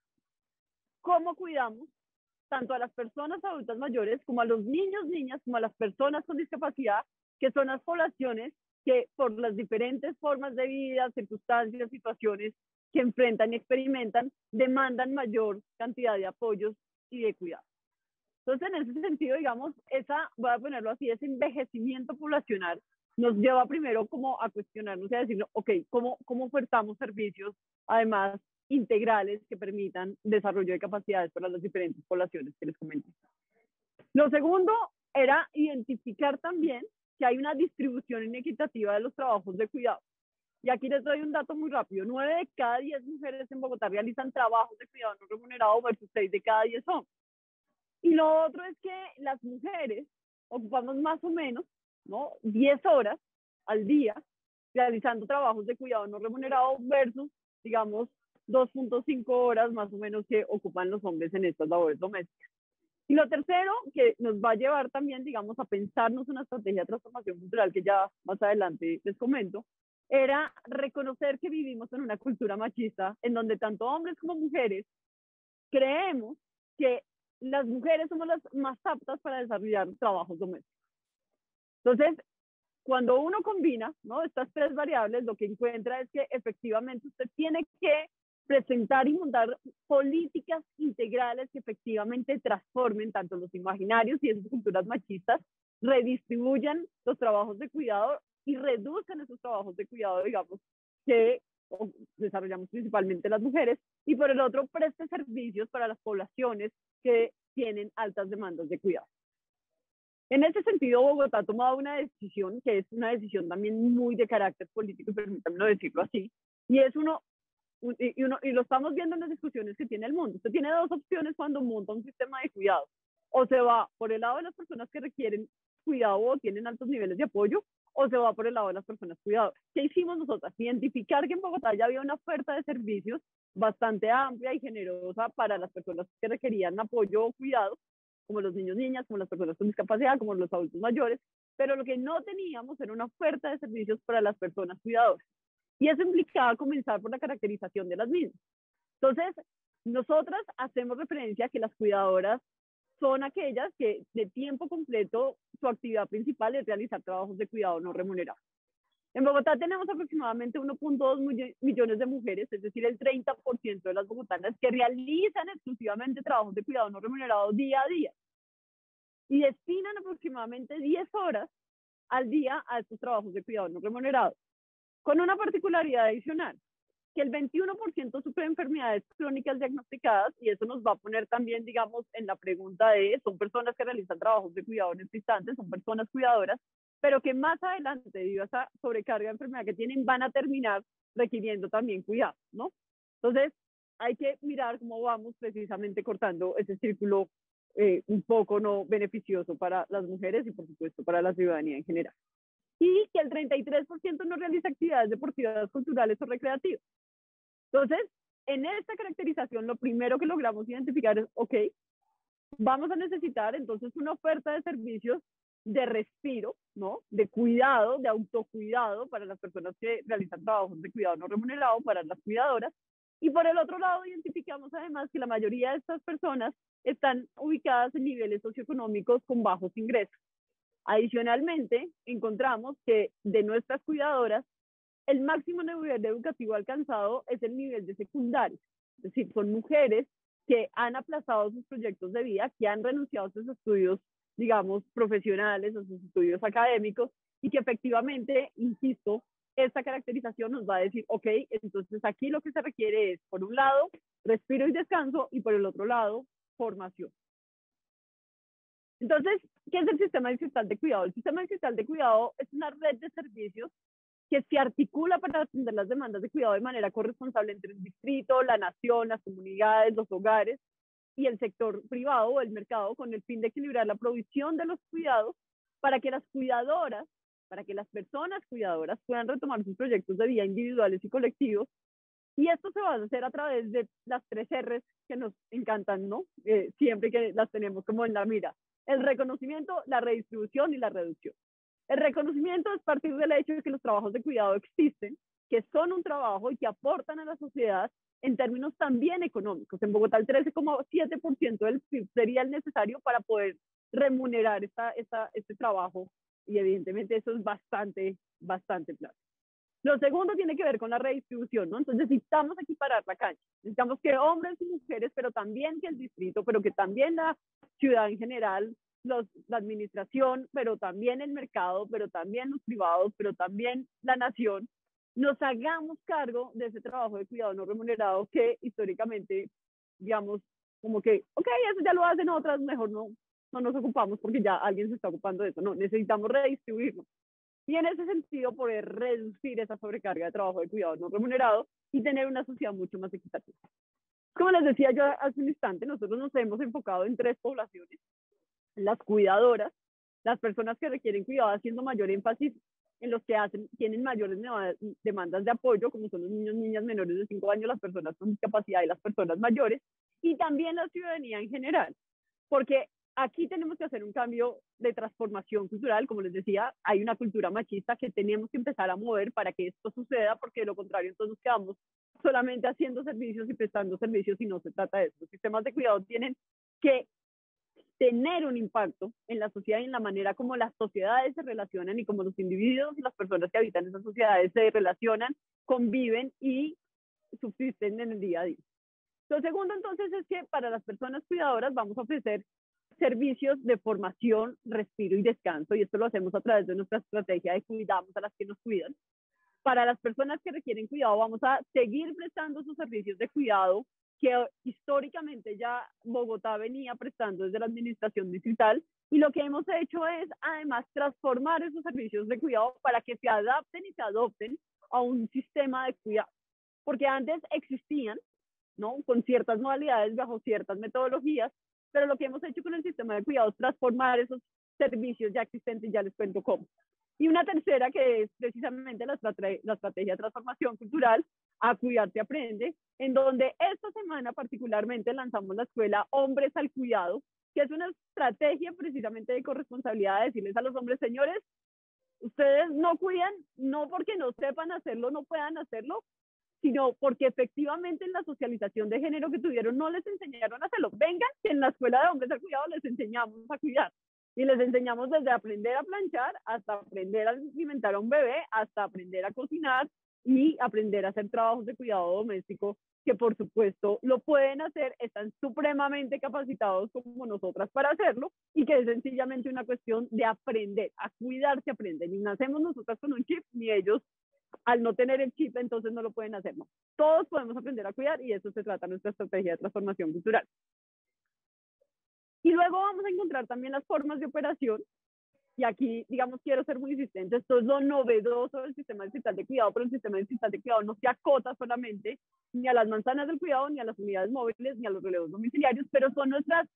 cómo cuidamos tanto a las personas adultas mayores como a los niños, niñas, como a las personas con discapacidad, que son las poblaciones que por las diferentes formas de vida, circunstancias, situaciones que enfrentan y experimentan, demandan mayor cantidad de apoyos y de cuidado. Entonces, en ese sentido, digamos, voy a ponerlo así, ese envejecimiento poblacional nos lleva primero como a cuestionarnos y a decir, ok, ¿cómo ofertamos servicios, además, integrales que permitan desarrollo de capacidades para las diferentes poblaciones que les comenté? Lo segundo era identificar también que hay una distribución inequitativa de los trabajos de cuidado. Y aquí les doy un dato muy rápido. 9 de cada 10 mujeres en Bogotá realizan trabajos de cuidado no remunerado versus 6 de cada 10 hombres. Y lo otro es que las mujeres ocupamos más o menos, ¿no?, 10 horas al día realizando trabajos de cuidado no remunerado versus, digamos, 2.5 horas más o menos que ocupan los hombres en estas labores domésticas. Y lo tercero, que nos va a llevar también, digamos, a pensarnos una estrategia de transformación cultural que ya más adelante les comento, era reconocer que vivimos en una cultura machista en donde tanto hombres como mujeres creemos que las mujeres somos las más aptas para desarrollar trabajos domésticos. Entonces, cuando uno combina, ¿no?, estas 3 variables, lo que encuentra es que efectivamente usted tiene que presentar y montar políticas integrales que efectivamente transformen tanto los imaginarios y esas culturas machistas, redistribuyan los trabajos de cuidado y reduzcan esos trabajos de cuidado, digamos, que desarrollamos principalmente las mujeres, y por el otro preste servicios para las poblaciones que tienen altas demandas de cuidado. En ese sentido, Bogotá ha tomado una decisión que es una decisión también muy de carácter político, y permítanme decirlo así, y es y lo estamos viendo en las discusiones que tiene el mundo. Usted tiene 2 opciones cuando monta un sistema de cuidado. O se va por el lado de las personas que requieren cuidado o tienen altos niveles de apoyo, o se va por el lado de las personas cuidadoras. ¿Qué hicimos nosotras? Identificar que en Bogotá ya había una oferta de servicios bastante amplia y generosa para las personas que requerían apoyo o cuidado, como los niños, niñas, como las personas con discapacidad, como los adultos mayores, pero lo que no teníamos era una oferta de servicios para las personas cuidadoras. Y eso implicaba comenzar por la caracterización de las mismas. Entonces, nosotras hacemos referencia a que las cuidadoras son aquellas que de tiempo completo su actividad principal es realizar trabajos de cuidado no remunerados. En Bogotá tenemos aproximadamente 1.2 millones de mujeres, es decir, el 30% de las bogotanas que realizan exclusivamente trabajos de cuidado no remunerados día a día y destinan aproximadamente 10 horas al día a estos trabajos de cuidado no remunerados, con una particularidad adicional, que el 21% sufre enfermedades crónicas diagnosticadas, y eso nos va a poner también, digamos, en la pregunta de, son personas que realizan trabajos de cuidado en este instante, son personas cuidadoras, pero que más adelante, debido a esa sobrecarga de enfermedad que tienen, van a terminar requiriendo también cuidado, ¿no? Entonces, hay que mirar cómo vamos precisamente cortando ese círculo un poco no beneficioso para las mujeres y, por supuesto, para la ciudadanía en general. Y que el 33% no realiza actividades deportivas, culturales o recreativas. Entonces, en esta caracterización, lo primero que logramos identificar es, ok, vamos a necesitar entonces una oferta de servicios de respiro, ¿no? De cuidado, de autocuidado para las personas que realizan trabajos de cuidado no remunerado, para las cuidadoras. Y por el otro lado, identificamos además que la mayoría de estas personas están ubicadas en niveles socioeconómicos con bajos ingresos. Adicionalmente, encontramos que de nuestras cuidadoras, el máximo nivel educativo alcanzado es el nivel de secundaria. Es decir, son mujeres que han aplazado sus proyectos de vida, que han renunciado a sus estudios, digamos, profesionales, a sus estudios académicos, y que efectivamente, insisto, esta caracterización nos va a decir, ok, entonces aquí lo que se requiere es, por un lado, respiro y descanso, y por el otro lado, formación. Entonces, ¿qué es el sistema distrital de cuidado? El sistema distrital de cuidado es una red de servicios que se articula para atender las demandas de cuidado de manera corresponsable entre el distrito, la nación, las comunidades, los hogares y el sector privado o el mercado, con el fin de equilibrar la provisión de los cuidados para que las cuidadoras, para que las personas cuidadoras puedan retomar sus proyectos de vida individuales y colectivos. Y esto se va a hacer a través de las 3 R's que nos encantan, ¿no? Siempre que las tenemos como en la mira. El reconocimiento, la redistribución y la reducción. El reconocimiento es partir del hecho de que los trabajos de cuidado existen, que son un trabajo y que aportan a la sociedad en términos también económicos. En Bogotá el 13,7% del PIB sería el necesario para poder remunerar este trabajo, y evidentemente eso es bastante plata. Lo segundo tiene que ver con la redistribución, ¿no? Entonces necesitamos equiparar la cancha. Necesitamos que hombres y mujeres, pero también que el distrito, pero que también la ciudad en general, la administración, pero también el mercado, pero también los privados, pero también la nación, nos hagamos cargo de ese trabajo de cuidado no remunerado que históricamente, digamos, como que, ok, eso ya lo hacen otras, mejor no nos ocupamos porque ya alguien se está ocupando de eso. No, necesitamos redistribuirlo. Y en ese sentido, poder reducir esa sobrecarga de trabajo de cuidado no remunerado y tener una sociedad mucho más equitativa. Como les decía yo hace un instante, nosotros nos hemos enfocado en 3 poblaciones: las cuidadoras, las personas que requieren cuidado, haciendo mayor énfasis en los que tienen mayores demandas de apoyo, como son los niños, niñas menores de 5 años, las personas con discapacidad y las personas mayores, y también la ciudadanía en general, porque aquí tenemos que hacer un cambio de transformación cultural. Como les decía, hay una cultura machista que tenemos que empezar a mover para que esto suceda, porque de lo contrario entonces nos quedamos solamente haciendo servicios y prestando servicios, y no se trata de eso. Los sistemas de cuidado tienen que tener un impacto en la sociedad y en la manera como las sociedades se relacionan y como los individuos y las personas que habitan esas sociedades se relacionan, conviven y subsisten en el día a día. Lo segundo entonces es que para las personas cuidadoras vamos a ofrecer servicios de formación, respiro y descanso, y esto lo hacemos a través de nuestra estrategia de cuidamos a las que nos cuidan. Para las personas que requieren cuidado vamos a seguir prestando sus servicios de cuidado que históricamente ya Bogotá venía prestando desde la administración distrital, y lo que hemos hecho es además transformar esos servicios de cuidado para que se adapten y se adopten a un sistema de cuidado, porque antes existían, ¿no?, con ciertas modalidades, bajo ciertas metodologías, pero lo que hemos hecho con el sistema de cuidado es transformar esos servicios ya existentes, ya les cuento cómo. Y una tercera, que es precisamente la estrategia de transformación cultural, A Cuidarte Aprende, en donde esta semana particularmente lanzamos la escuela Hombres al Cuidado, que es una estrategia precisamente de corresponsabilidad, de decirles a los hombres: señores, ustedes no cuidan, no porque no sepan hacerlo, no puedan hacerlo, sino porque efectivamente en la socialización de género que tuvieron no les enseñaron a hacerlo. Vengan, que en la escuela de hombres al cuidado les enseñamos a cuidar. Y les enseñamos desde aprender a planchar hasta aprender a alimentar a un bebé, hasta aprender a cocinar y aprender a hacer trabajos de cuidado doméstico, que por supuesto lo pueden hacer, están supremamente capacitados como nosotras para hacerlo, y que es sencillamente una cuestión de aprender, a cuidarse aprenden. Ni nacemos nosotras con un chip, ni ellos al no tener el chip entonces no lo pueden hacer. No. Todos podemos aprender a cuidar, y eso se trata nuestra estrategia de transformación cultural. Y luego vamos a encontrar también las formas de operación, y aquí, digamos, quiero ser muy insistente, esto es lo novedoso del sistema digital de cuidado, pero el sistema digital de cuidado no se acota solamente ni a las manzanas del cuidado, ni a las unidades móviles, ni a los relevos domiciliarios, pero son nuestros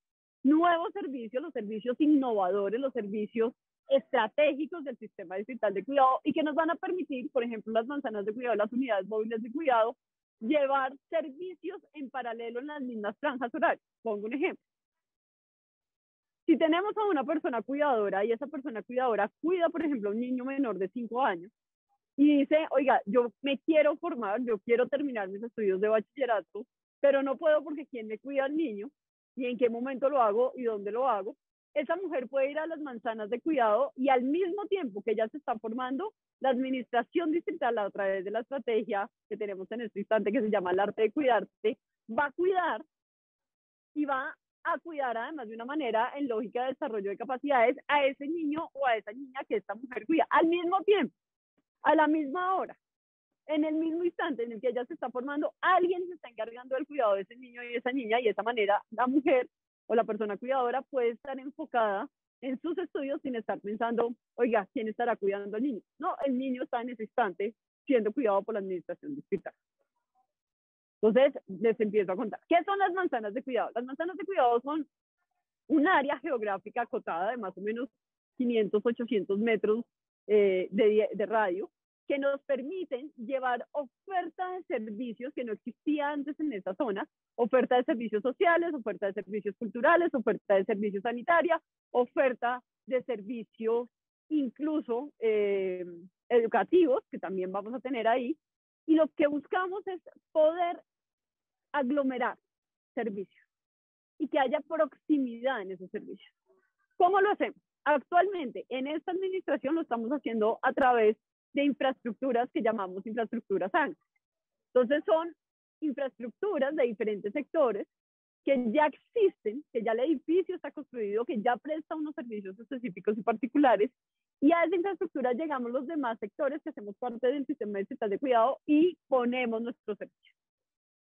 nuevos servicios, los servicios innovadores, los servicios estratégicos del sistema digital de cuidado, y que nos van a permitir, por ejemplo, las manzanas de cuidado, las unidades móviles de cuidado, llevar servicios en paralelo en las mismas franjas horarias. Pongo un ejemplo. Si tenemos a una persona cuidadora y esa persona cuidadora cuida, por ejemplo, a un niño menor de 5 años y dice, oiga, yo me quiero formar, yo quiero terminar mis estudios de bachillerato, pero no puedo porque ¿quién me cuida al niño? ¿Y en qué momento lo hago? ¿Y dónde lo hago? Esa mujer puede ir a las manzanas de cuidado, y al mismo tiempo que ella se está formando, la administración distrital, a través de la estrategia que tenemos en este instante, que se llama el arte de cuidarte, va a cuidar, y va a cuidar además de una manera en lógica de desarrollo de capacidades a ese niño o a esa niña que esta mujer cuida, al mismo tiempo, a la misma hora, en el mismo instante en el que ella se está formando. Alguien se está encargando del cuidado de ese niño y esa niña, y de esa manera la mujer o la persona cuidadora puede estar enfocada en sus estudios sin estar pensando, oiga, ¿quién estará cuidando al niño? No, el niño está en ese instante siendo cuidado por la administración distrital. Entonces, les empiezo a contar. ¿Qué son las manzanas de cuidado? Las manzanas de cuidado son un área geográfica acotada de más o menos 500, 800 metros de radio, que nos permiten llevar oferta de servicios que no existía antes en esa zona, oferta de servicios sociales, oferta de servicios culturales, oferta de servicios sanitarios, oferta de servicios incluso educativos, que también vamos a tener ahí. Y lo que buscamos es poder aglomerar servicios y que haya proximidad en esos servicios. ¿Cómo lo hacemos? Actualmente, en esta administración lo estamos haciendo a través de infraestructuras que llamamos infraestructuras ANCA. Entonces son infraestructuras de diferentes sectores que ya existen, que ya el edificio está construido, que ya presta unos servicios específicos y particulares, y a esa infraestructura llegamos los demás sectores que hacemos parte del sistema distrital de cuidado y ponemos nuestros servicios.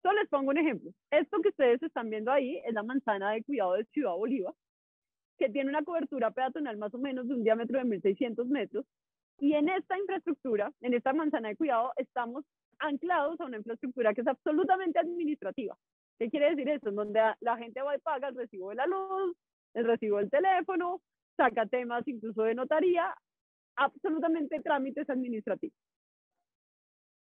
Solo les pongo un ejemplo. Esto que ustedes están viendo ahí es la manzana de cuidado de Ciudad Bolívar, que tiene una cobertura peatonal más o menos de un diámetro de 1.600 metros, y en esta infraestructura, en esta manzana de cuidado, estamos anclados a una infraestructura que es absolutamente administrativa. ¿Qué quiere decir eso? En donde la gente va y paga el recibo de la luz, el recibo del teléfono, saca temas incluso de notaría, absolutamente trámites administrativos.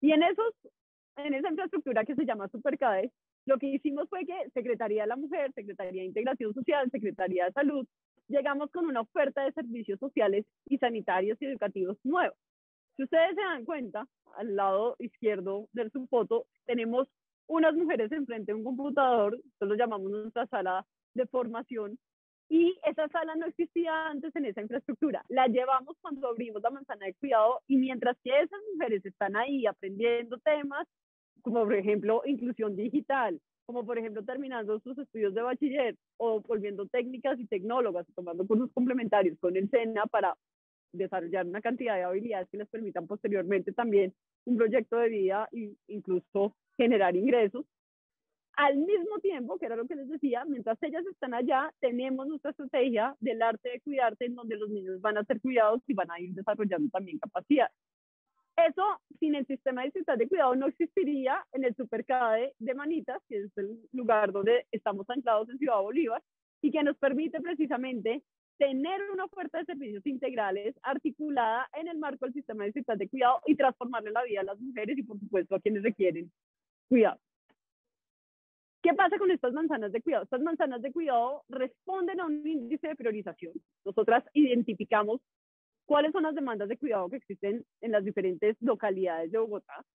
Y en esa infraestructura que se llama Supercade, lo que hicimos fue que Secretaría de la Mujer, Secretaría de Integración Social, Secretaría de Salud, llegamos con una oferta de servicios sociales y sanitarios y educativos nuevos. Si ustedes se dan cuenta, al lado izquierdo de su foto, tenemos unas mujeres enfrente de un computador, esto lo llamamos nuestra sala de formación, y esa sala no existía antes en esa infraestructura. La llevamos cuando abrimos la manzana de cuidado, y mientras que esas mujeres están ahí aprendiendo temas, como por ejemplo inclusión digital, como por ejemplo terminando sus estudios de bachiller o volviendo técnicas y tecnólogas, tomando cursos complementarios con el SENA para desarrollar una cantidad de habilidades que les permitan posteriormente también un proyecto de vida e incluso generar ingresos. Al mismo tiempo, que era lo que les decía, mientras ellas están allá, tenemos nuestra estrategia del arte de cuidarte, en donde los niños van a ser cuidados y van a ir desarrollando también capacidades. Eso, sin el sistema distrital de cuidado, no existiría en el Supercade de Manitas, que es el lugar donde estamos anclados en Ciudad Bolívar, y que nos permite precisamente tener una oferta de servicios integrales articulada en el marco del sistema distrital de cuidado y transformarle la vida a las mujeres y, por supuesto, a quienes requieren cuidado. ¿Qué pasa con estas manzanas de cuidado? Estas manzanas de cuidado responden a un índice de priorización. Nosotras identificamos cuáles son las demandas de cuidado que existen en las diferentes localidades de Bogotá,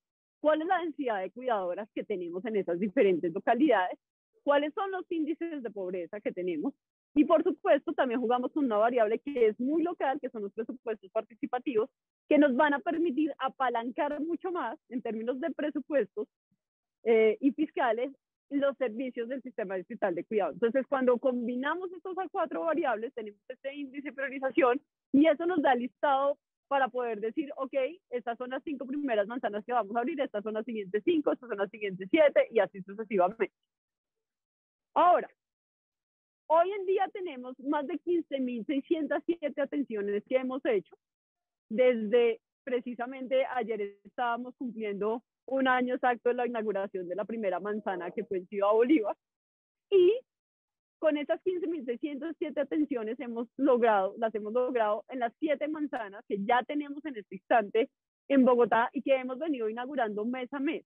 cuál es la densidad de cuidadoras que tenemos en esas diferentes localidades, cuáles son los índices de pobreza que tenemos, y por supuesto también jugamos con una variable que es muy local, que son los presupuestos participativos, que nos van a permitir apalancar mucho más en términos de presupuestos y fiscales los servicios del sistema distrital de cuidado. Entonces, cuando combinamos estas 4 variables, tenemos este índice de priorización y eso nos da listado para poder decir, ok, estas son las 5 primeras manzanas que vamos a abrir, estas son las siguientes 5, estas son las siguientes 7 y así sucesivamente. Ahora, hoy en día tenemos más de 15.607 atenciones que hemos hecho. Desde precisamente ayer estábamos cumpliendo un año exacto de la inauguración de la primera manzana que fue en Ciudad Bolívar. Y con esas 15.607 atenciones las hemos logrado en las 7 manzanas que ya tenemos en este instante en Bogotá y que hemos venido inaugurando mes a mes.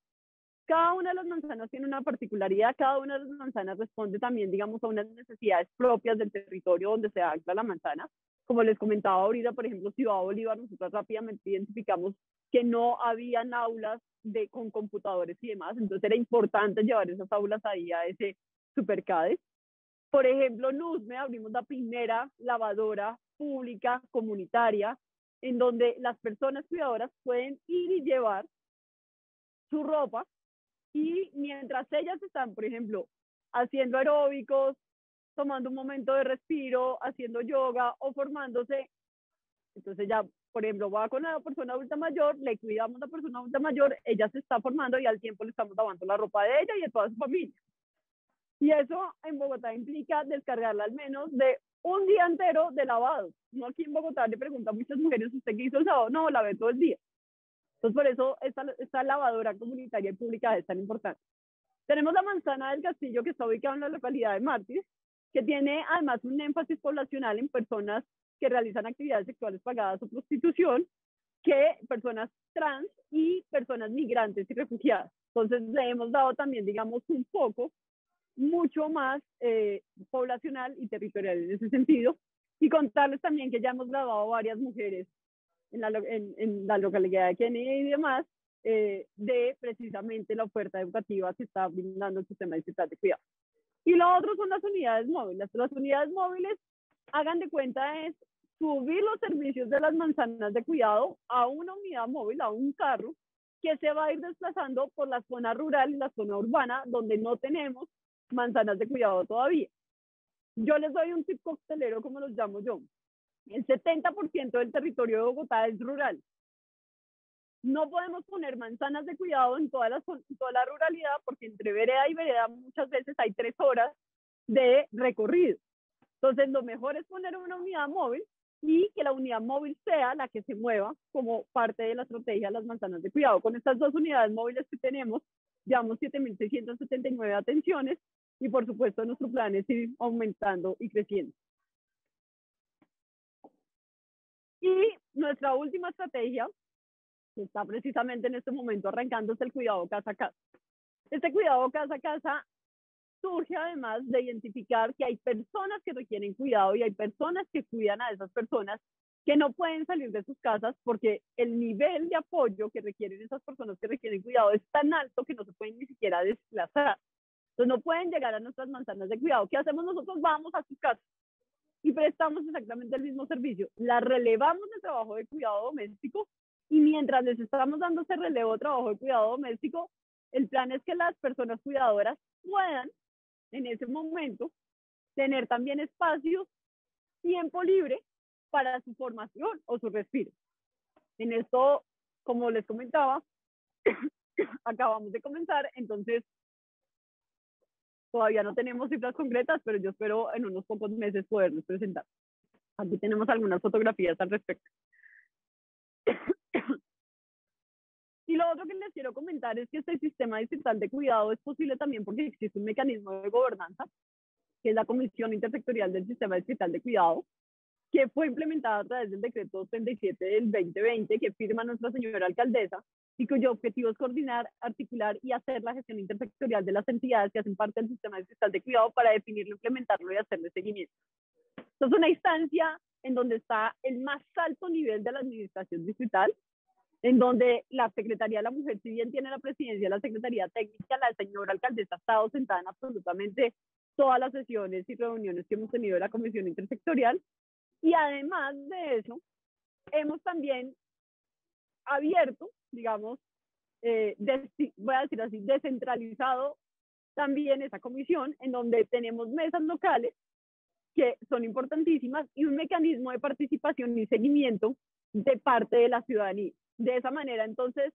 Cada una de las manzanas tiene una particularidad, cada una de las manzanas responde también, digamos, a unas necesidades propias del territorio donde se ancla la manzana. Como les comentaba ahorita, por ejemplo, Ciudad Bolívar, nosotros rápidamente identificamos que no habían aulas con computadores y demás, entonces era importante llevar esas aulas ahí a ese supercade. Por ejemplo, en Usme abrimos la primera lavadora pública comunitaria en donde las personas cuidadoras pueden ir y llevar su ropa y mientras ellas están, por ejemplo, haciendo aeróbicos, tomando un momento de respiro, haciendo yoga o formándose, entonces ya, por ejemplo, va con la persona adulta mayor, le cuidamos a la persona adulta mayor, ella se está formando y al tiempo le estamos lavando la ropa de ella y de toda su familia. Y eso en Bogotá implica descargarla al menos de un día entero de lavado. No, aquí en Bogotá le preguntan a muchas mujeres, ¿usted qué hizo el sábado? No, lavé todo el día. Entonces por eso esta lavadora comunitaria y pública es tan importante. Tenemos la manzana del Castillo que está ubicada en la localidad de Mártir, que tiene además un énfasis poblacional en personas que realizan actividades sexuales pagadas o prostitución, que personas trans y personas migrantes y refugiadas. Entonces le hemos dado también, digamos, un foco mucho más poblacional y territorial en ese sentido. Y contarles también que ya hemos grabado varias mujeres en la localidad de Kennedy y demás, de precisamente la oferta educativa que está brindando el sistema distrital de cuidado. Y lo otro son las unidades móviles. Las unidades móviles, hagan de cuenta, es subir los servicios de las manzanas de cuidado a una unidad móvil, a un carro, que se va a ir desplazando por la zona rural y la zona urbana, donde no tenemos manzanas de cuidado todavía. Yo les doy un tip coctelero, como los llamo yo. El 70% del territorio de Bogotá es rural. No podemos poner manzanas de cuidado en toda la ruralidad porque entre vereda y vereda muchas veces hay 3 horas de recorrido. Entonces lo mejor es poner una unidad móvil y que la unidad móvil sea la que se mueva como parte de la estrategia de las manzanas de cuidado. Con estas 2 unidades móviles que tenemos, llevamos 7.679 atenciones y por supuesto nuestro plan es ir aumentando y creciendo. Y nuestra última estrategia, que está precisamente en este momento arrancando, es el cuidado casa a casa. Este cuidado casa a casa surge además de identificar que hay personas que requieren cuidado y hay personas que cuidan a esas personas que no pueden salir de sus casas porque el nivel de apoyo que requieren esas personas que requieren cuidado es tan alto que no se pueden ni siquiera desplazar. Entonces no pueden llegar a nuestras manzanas de cuidado. ¿Qué hacemos nosotros? Vamos a sus casas y prestamos exactamente el mismo servicio. La relevamos de trabajo de cuidado doméstico y mientras les estamos dando ese relevo de trabajo de cuidado doméstico, el plan es que las personas cuidadoras puedan en ese momento tener también espacios, tiempo libre para su formación o su respiro. En esto, como les comentaba, acabamos de comenzar, entonces todavía no tenemos cifras concretas, pero yo espero en unos pocos meses poderles presentar. Aquí tenemos algunas fotografías al respecto. Y lo otro que les quiero comentar es que este sistema distrital de cuidado es posible también porque existe un mecanismo de gobernanza, que es la Comisión Intersectorial del Sistema Distrital de Cuidado, que fue implementada a través del decreto 37 del 2020, que firma nuestra señora alcaldesa, y cuyo objetivo es coordinar, articular y hacer la gestión intersectorial de las entidades que hacen parte del sistema distrital de cuidado para definirlo, implementarlo y hacerle seguimiento. Esto es una instancia en donde está el más alto nivel de la administración distrital, en donde la Secretaría de la Mujer, si bien tiene la presidencia de la Secretaría Técnica, la señora alcaldesa ha estado sentada en absolutamente todas las sesiones y reuniones que hemos tenido de la Comisión Intersectorial. Y además de eso, hemos también abierto, digamos, voy a decir así, descentralizado también esa comisión, en donde tenemos mesas locales que son importantísimas y un mecanismo de participación y seguimiento de parte de la ciudadanía. De esa manera, entonces,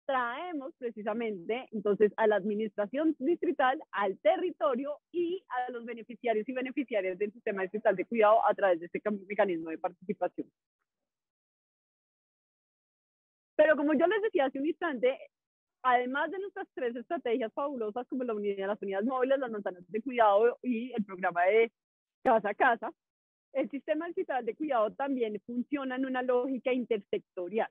traemos precisamente entonces a la administración distrital, al territorio y a los beneficiarios y beneficiarias del sistema distrital de cuidado a través de este mecanismo de participación. Pero como yo les decía hace un instante, además de nuestras 3 estrategias fabulosas como las unidades móviles, las manzanas de cuidado y el programa de casa a casa, el sistema distrital de cuidado también funciona en una lógica intersectorial.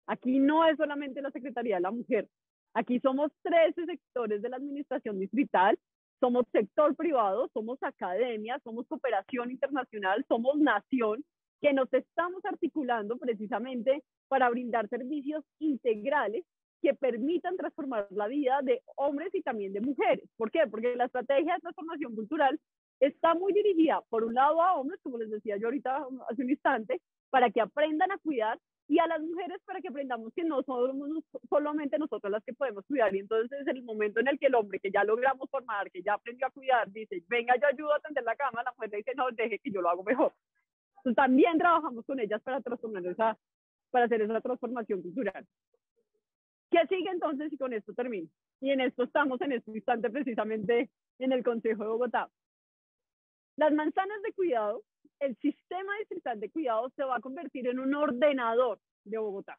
Aquí no es solamente la Secretaría de la Mujer, aquí somos 13 sectores de la administración distrital, somos sector privado, somos academia, somos cooperación internacional, somos nación, que nos estamos articulando precisamente para brindar servicios integrales que permitan transformar la vida de hombres y también de mujeres. ¿Por qué? Porque la estrategia de transformación cultural está muy dirigida, por un lado, a hombres, como les decía yo ahorita hace un instante, para que aprendan a cuidar, y a las mujeres para que aprendamos que no somos solamente nosotras las que podemos cuidar. Y entonces es el momento en el que el hombre que ya logramos formar, que ya aprendió a cuidar, dice, venga, yo ayudo a tender la cama, la mujer dice, no, deje que yo lo hago mejor. Entonces también trabajamos con ellas para transformar para hacer esa transformación cultural. ¿Qué sigue entonces? Y con esto termino. Y en esto estamos en este instante precisamente en el Consejo de Bogotá. Las manzanas de cuidado, el sistema distrital de cuidado se va a convertir en un ordenador de Bogotá.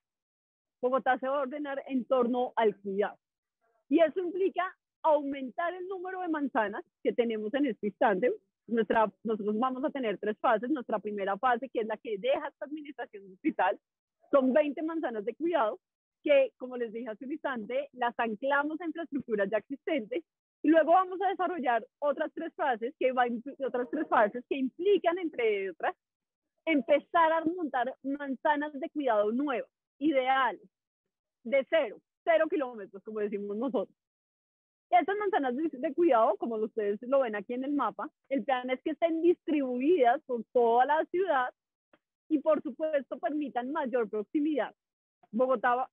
Bogotá se va a ordenar en torno al cuidado. Y eso implica aumentar el número de manzanas que tenemos en este instante. Nosotros vamos a tener 3 fases. Nuestra primera fase, que es la que deja esta administración distrital, son 20 manzanas de cuidado que, como les dije hace un instante, las anclamos a infraestructuras ya existentes. Y luego vamos a desarrollar otras 3 fases que implican, entre otras, empezar a montar manzanas de cuidado nuevas, ideales, de 0 kilómetros, como decimos nosotros. Estas manzanas de cuidado, como ustedes lo ven aquí en el mapa, el plan es que estén distribuidas por toda la ciudad y, por supuesto, permitan mayor proximidad. Bogotá,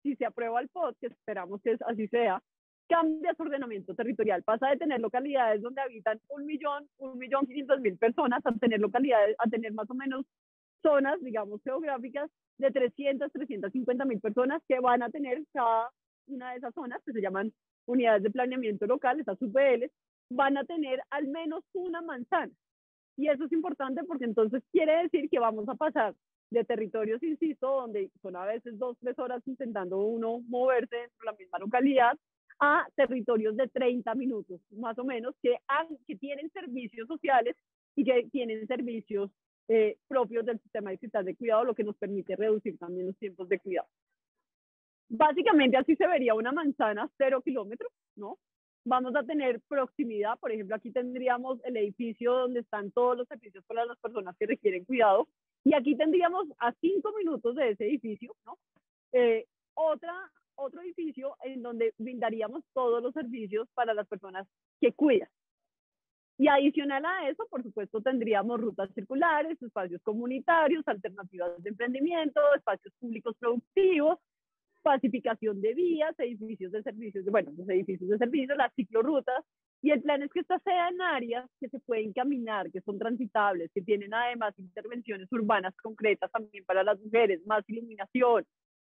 si se aprueba el POT, que esperamos que así sea, cambia su ordenamiento territorial, pasa de tener localidades donde habitan 1.500.000 personas a tener localidades, a tener más o menos zonas, digamos, geográficas de 350.000 personas que van a tener cada una de esas zonas, que se llaman unidades de planeamiento local, esas UPLs, van a tener al menos una manzana. Y eso es importante porque entonces quiere decir que vamos a pasar de territorios, insisto, donde son a veces 2-3 horas intentando uno moverse dentro de la misma localidad, a territorios de 30 minutos, más o menos, que tienen servicios sociales y que tienen servicios propios del sistema distrital de cuidado, lo que nos permite reducir también los tiempos de cuidado. Básicamente así se vería una manzana 0 kilómetros, ¿no? Vamos a tener proximidad, por ejemplo, aquí tendríamos el edificio donde están todos los servicios para las personas que requieren cuidado, y aquí tendríamos a 5 minutos de ese edificio, ¿no? Otro edificio en donde brindaríamos todos los servicios para las personas que cuidan. Y adicional a eso, por supuesto, tendríamos rutas circulares, espacios comunitarios, alternativas de emprendimiento, espacios públicos productivos, pacificación de vías, edificios de servicios, los edificios de servicios, las ciclorrutas. Y el plan es que estas sean áreas que se pueden caminar, que son transitables, que tienen además intervenciones urbanas concretas también para las mujeres, más iluminación,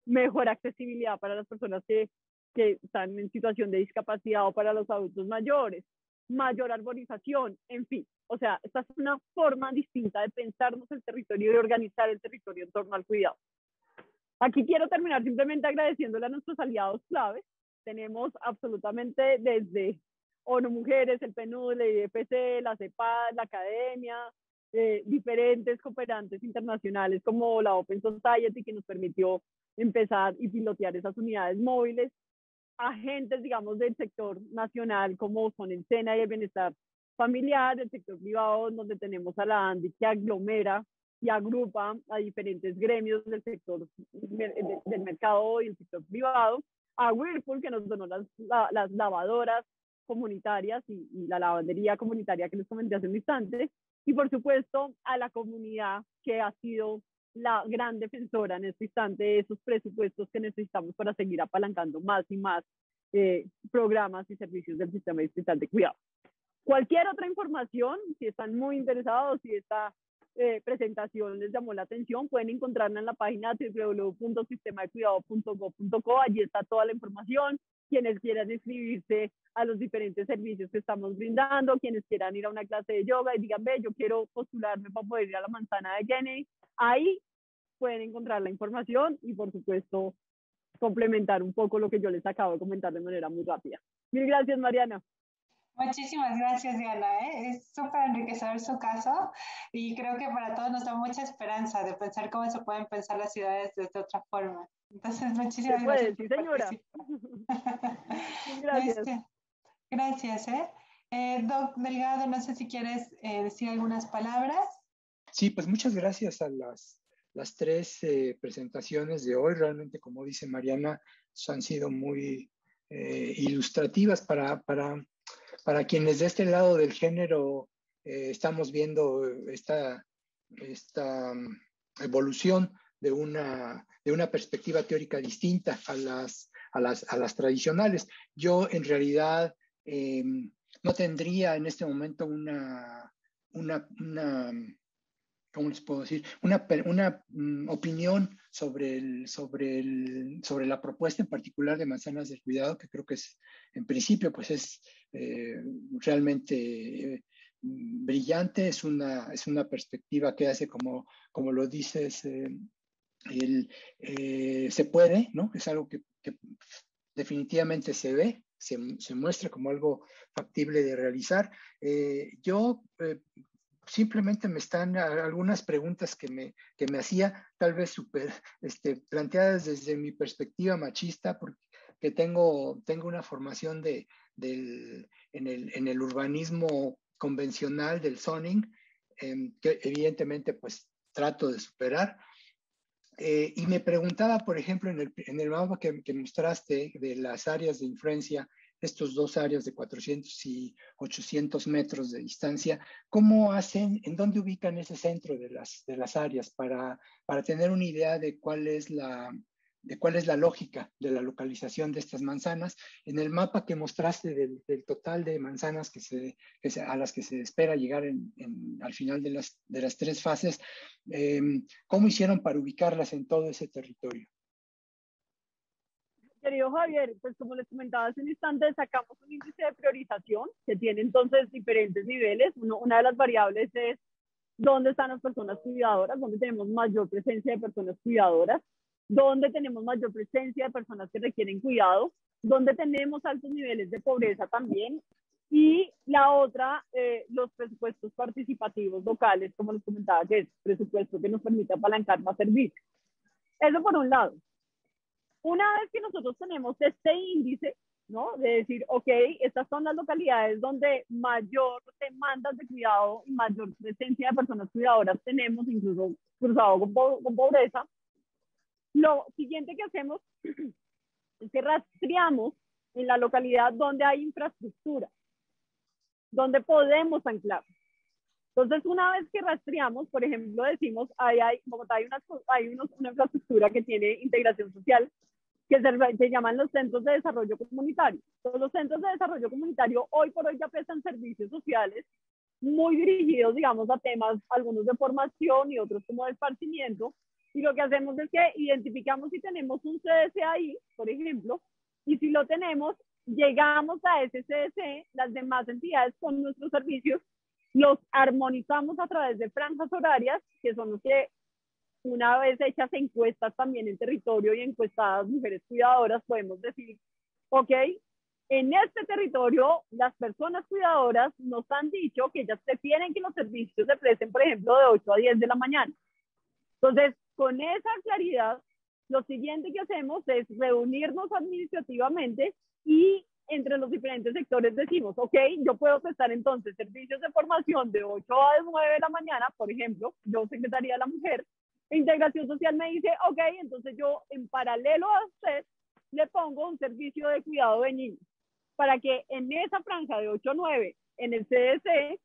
mejor accesibilidad para las personas que están en situación de discapacidad o para los adultos mayores, mayor arborización, en fin. O sea, esta es una forma distinta de pensarnos el territorio y de organizar el territorio en torno al cuidado. Aquí quiero terminar simplemente agradeciéndole a nuestros aliados claves. Tenemos absolutamente desde ONU Mujeres, el PNUD, la IDPC, la CEPAD, la Academia, diferentes cooperantes internacionales como la Open Society, que nos permitió empezar y pilotear esas unidades móviles, agentes, digamos, del sector nacional como son el SENA y el Bienestar Familiar, el sector privado, donde tenemos a la ANDI que aglomera y agrupa a diferentes gremios del sector del mercado y el sector privado, a Whirlpool, que nos donó las lavadoras comunitarias y la lavandería comunitaria que les comenté hace un instante, y por supuesto a la comunidad que ha sido la gran defensora en este instante de esos presupuestos que necesitamos para seguir apalancando más y más programas y servicios del sistema distrital de cuidado. Cualquier otra información, si están muy interesados, si esta presentación les llamó la atención, pueden encontrarla en la página www.sistemadecuidado.gov.co. Allí está toda la información. Quienes quieran inscribirse a los diferentes servicios que estamos brindando, quienes quieran ir a una clase de yoga y digan, ve, yo quiero postularme para poder ir a la manzana de Kennedy, ahí pueden encontrar la información y, por supuesto, complementar un poco lo que yo les acabo de comentar de manera muy rápida. Mil gracias, Mariana. Muchísimas gracias, Diana. Es súper enriquecedor su caso y creo que para todos nos da mucha esperanza de pensar cómo se pueden pensar las ciudades de otra forma. Entonces, muchísimas gracias. Sí, señora. Gracias. Gracias. Doc Delgado, no sé si quieres decir algunas palabras. Sí, pues muchas gracias a las tres presentaciones de hoy. Realmente, como dice Mariana, han sido muy ilustrativas para quienes de este lado del género estamos viendo esta evolución de una perspectiva teórica distinta a las tradicionales. Yo en realidad no tendría en este momento ¿cómo les puedo decir? Una opinión sobre la propuesta en particular de Manzanas del Cuidado, que creo que es, en principio, pues es realmente brillante. Es una perspectiva que hace, como lo dices, se puede, ¿no? Es algo que definitivamente se ve, se muestra como algo factible de realizar. Yo simplemente me están algunas preguntas que me hacía, tal vez súper planteadas desde mi perspectiva machista, porque tengo una formación en el urbanismo convencional del zoning, que evidentemente pues trato de superar. Y me preguntaba, por ejemplo, en el mapa que mostraste de las áreas de influencia, estos dos áreas de 400 y 800 metros de distancia, ¿cómo hacen, en dónde ubican ese centro de las áreas para tener una idea de cuál es la lógica de la localización de estas manzanas? En el mapa que mostraste del total de manzanas a las que se espera llegar al final de las tres fases, ¿cómo hicieron para ubicarlas en todo ese territorio? Querido Javier, pues como les comentaba hace un instante, sacamos un índice de priorización que tiene entonces diferentes niveles. Una de las variables es dónde están las personas cuidadoras, dónde tenemos mayor presencia de personas cuidadoras, dónde tenemos mayor presencia de personas que requieren cuidado, dónde tenemos altos niveles de pobreza también, y la otra, los presupuestos participativos locales, como les comentaba, que es presupuesto que nos permite apalancar más servicios. Eso por un lado. Una vez que nosotros tenemos este índice, ¿no? De decir, ok, estas son las localidades donde mayor demandas de cuidado y mayor presencia de personas cuidadoras tenemos, incluso cruzado con pobreza. Lo siguiente que hacemos es que rastreamos en la localidad donde hay infraestructura, donde podemos anclar. Entonces, una vez que rastreamos, por ejemplo, decimos, Bogotá hay una infraestructura que tiene integración social, que se llaman los centros de desarrollo comunitario. Entonces, los centros de desarrollo comunitario hoy por hoy ya prestan servicios sociales muy dirigidos, digamos, a temas, algunos de formación y otros como de esparcimiento. Y lo que hacemos es que identificamos si tenemos un CDC ahí, por ejemplo, y si lo tenemos, llegamos a ese CDC, las demás entidades con nuestros servicios, los armonizamos a través de franjas horarias, que son los que, una vez hechas encuestas también en territorio y encuestadas mujeres cuidadoras, podemos decir, ok, en este territorio las personas cuidadoras nos han dicho que ellas prefieren que los servicios se presten, por ejemplo, de 8 a 10 de la mañana. Entonces, con esa claridad, lo siguiente que hacemos es reunirnos administrativamente y entre los diferentes sectores decimos, ok, yo puedo prestar entonces servicios de formación de 8 a 9 de la mañana, por ejemplo, yo Secretaría de la Mujer, e Integración Social me dice, ok, entonces yo en paralelo a usted le pongo un servicio de cuidado de niños, para que en esa franja de 8 a 9, en el CDC,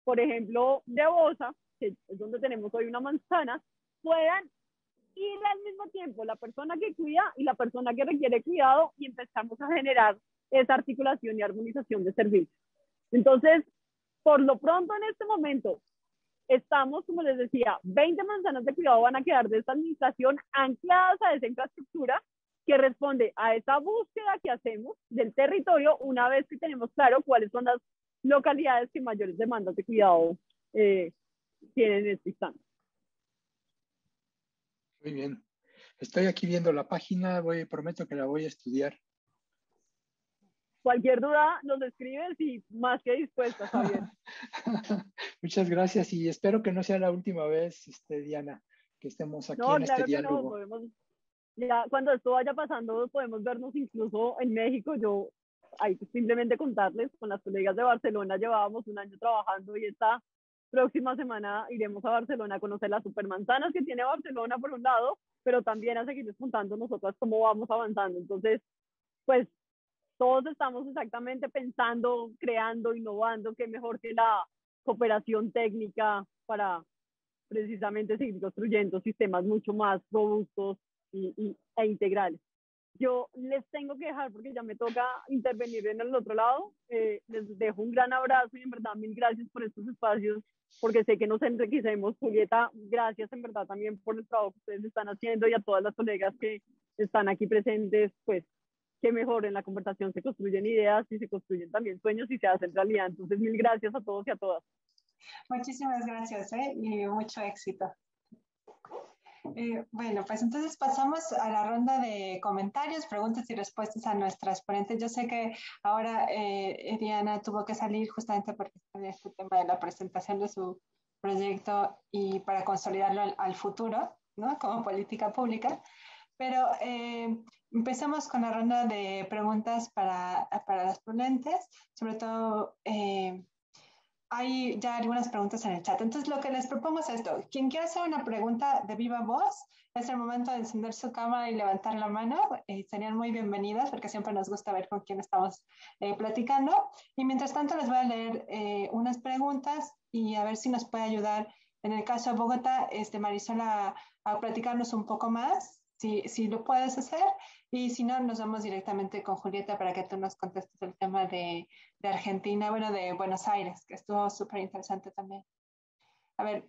por ejemplo, de Bosa, que es donde tenemos hoy una manzana, puedan ir al mismo tiempo la persona que cuida y la persona que requiere cuidado y empezamos a generar esa articulación y armonización de servicios. Entonces, por lo pronto en este momento, estamos, como les decía, 20 manzanas de cuidado van a quedar de esta administración ancladas a esa infraestructura que responde a esa búsqueda que hacemos del territorio una vez que tenemos claro cuáles son las localidades que mayores demandas de cuidado tienen en este instante. Muy bien. Estoy aquí viendo la página, prometo que la voy a estudiar. Cualquier duda nos escribes y más que dispuesta, Javier. Muchas gracias y espero que no sea la última vez, Diana, que estemos aquí en este diálogo. No, podemos, ya cuando esto vaya pasando podemos vernos incluso en México. Yo hay que simplemente contarles, con las colegas de Barcelona llevábamos un año trabajando y esta próxima semana iremos a Barcelona a conocer las supermanzanas que tiene Barcelona por un lado, pero también a seguirles contando nosotras cómo vamos avanzando. Entonces, pues todos estamos exactamente pensando, creando, innovando, qué mejor que la cooperación técnica para precisamente seguir construyendo sistemas mucho más robustos e integrales. Yo les tengo que dejar porque ya me toca intervenir en el otro lado. Les dejo un gran abrazo y en verdad mil gracias por estos espacios, porque sé que nos enriquecemos. Julieta, gracias en verdad también por el trabajo que ustedes están haciendo y a todas las colegas que están aquí presentes, pues qué mejor, en la conversación se construyen ideas y se construyen también sueños y se hacen realidad. Entonces, mil gracias a todos y a todas. Muchísimas gracias y mucho éxito. Bueno, pues entonces pasamos a la ronda de comentarios, preguntas y respuestas a nuestras ponentes. Yo sé que ahora Diana tuvo que salir justamente porque está en este tema de la presentación de su proyecto y para consolidarlo al futuro, ¿no? Como política pública. Pero empecemos con la ronda de preguntas para las ponentes. Sobre todo, hay ya algunas preguntas en el chat. Entonces, lo que les propongo es esto. Quien quiera hacer una pregunta de viva voz, es el momento de encender su cámara y levantar la mano. Serían muy bienvenidas porque siempre nos gusta ver con quién estamos platicando. Y mientras tanto, les voy a leer unas preguntas y a ver si nos puede ayudar, en el caso de Bogotá, Marisol, a platicarnos un poco más. Si lo puedes hacer, y si no, nos vamos directamente con Julieta para que tú nos contestes el tema de Argentina, bueno, de Buenos Aires, que estuvo súper interesante también. A ver,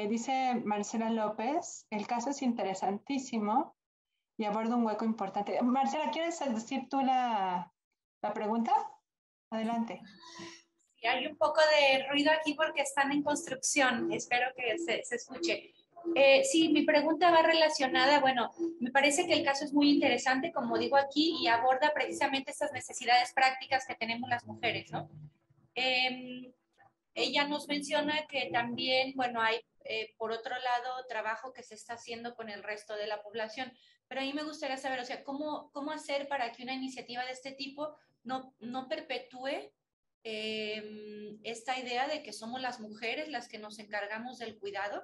dice Marcela López, el caso es interesantísimo y aborda un hueco importante. Marcela, ¿quieres decir tú la pregunta? Adelante. Sí, hay un poco de ruido aquí porque están en construcción, espero que se escuche. Sí, mi pregunta va relacionada, bueno, me parece que el caso es muy interesante, como digo aquí, y aborda precisamente estas necesidades prácticas que tenemos las mujeres, ¿no? Ella nos menciona que también, bueno, hay, por otro lado, trabajo que se está haciendo con el resto de la población, pero a mí me gustaría saber, o sea, ¿cómo hacer para que una iniciativa de este tipo no perpetúe esta idea de que somos las mujeres las que nos encargamos del cuidado,